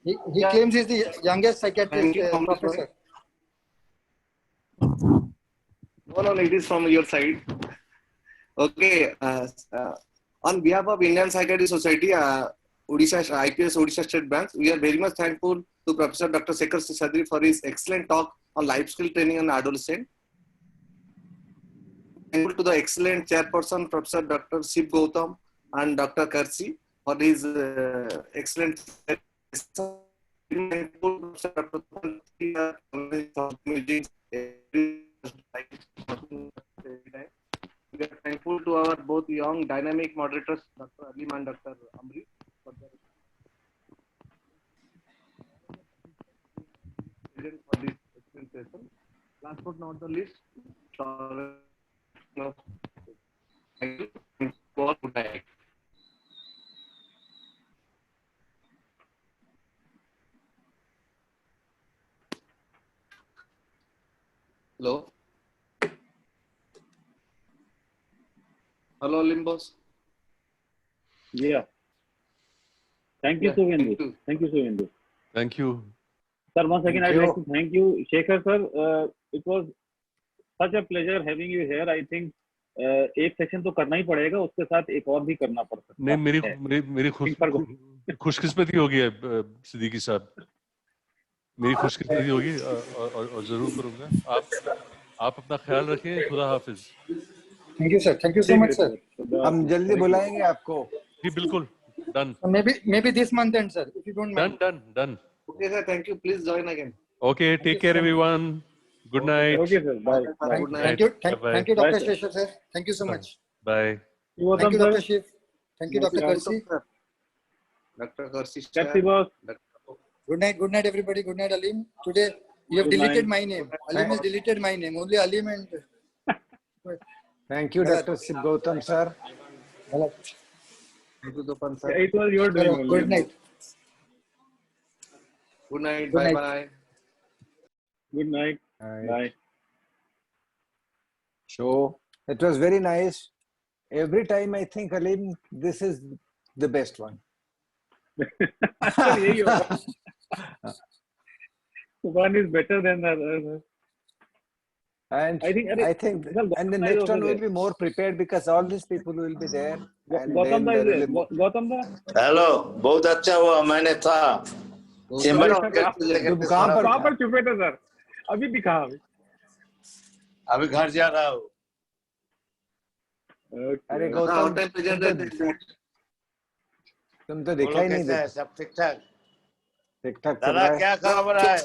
He claims he's the youngest psychiatrist professor. No, it is from your side. Okay. On behalf of Indian Psychiatry Society, Odisha, IPS Odisha State Branch, we are very much thankful to Professor Dr. Shekhar Seshadri for his excellent talk on life skill training on adolescent. Thankful to the excellent chairperson, Professor Dr. Shiv Gautam and Dr. Karsi for his excellent session. Thankful to Dr. Musings. We are thankful to our both young dynamic moderators, Dr. Alim and Dr. Amrit, for their for this excellent session. Last but not the least, thank you. Good night. Hello. Hello, Limbos. Yeah. Thank you, Yeah, Shubhendu. thank you. Thank you, Shubhendu. Thank you. Sir, once again, Thank I'd you. like to thank you, Shekhar sir. It was such a pleasure having you here. I think एक session तो करना ही पड़ेगा, उसके साथ एक और भी करना पड़ सकता नहीं, है। मेरी खुशकिस्मती होगी सिद्दीकी साहब, मेरी खुशकिस्मती होगी और जरूर करूंगा। आप अपना ख्याल रखें। खुदा हाफिज। Thank you, sir. Thank you so much, sir. हम जल्दी बुलाएंगे आपको। जी बिल्कुल। Done. Maybe this month end, sir, if you don't mind. Done. Okay, sir. Thank you. Please join again. Okay. Take care, everyone. Good night. Okay, sir. Bye. Bye. Good night. Thank you, Bye, Dr. sir. Sheshadri, sir. Thank you so much. Bye. You're welcome, Thank you, sir. Dr. Shiv. Thank you, Dr. Karsi. Dr. Karsi. Happy boss. Good night, everybody. Good night, Alim. Today you have Good deleted night. my name. Alim has deleted my name. Only Alim and. Thank you, Dr. Shiv Gautam, sir. Thank you, Dopan, sir. It was your doing only. Good night. Good night. Good night. Bye-bye. Good night. Bye. Bye. So it was very nice. Every time I think, Alim, this is the best one. One is better than the other. And I think, and the next one will be more prepared because all these people will be there. And Gautam then da is there. Gautam da. Hello बहुत अच्छा हुआ मैंने था chamber तुम कहाँ पर छुपे थे सर? अभी दिखा अभी. अभी घर जा रहा हूँ अरे गौतम तुम तो दिखा ही नहीं दे. सब ठीक ठाक ठीक ठाक चल दादा रहा है. क्या खबर है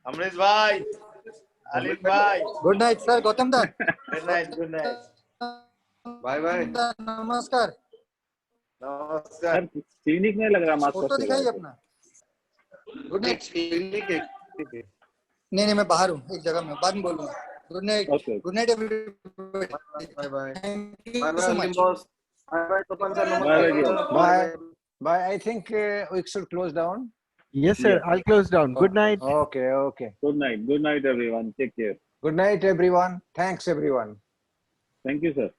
अमृत भाई अलीम भाई गुड नाइट सर. गौतम दा. गुड नाइट बाय बाय नमस्कार. नमस्कार क्लिनिक में लग रहा मास्क. फोटो दिखाइए अपना. Good night. क्लिनिक है नहीं मैं बाहर हूँ एक जगह में, बाद में बोलूंगा. Good night. Good night everybody. Bye bye thank you bye so bye much. Boss bye bye Tapan sir Bye. नमस्कार Bye. I think we should close down. Yes, sir. I'll close down. Good night. Okay. Good night. Good night, everyone. Take care. Good night, everyone. Thanks, everyone. Thank you, sir.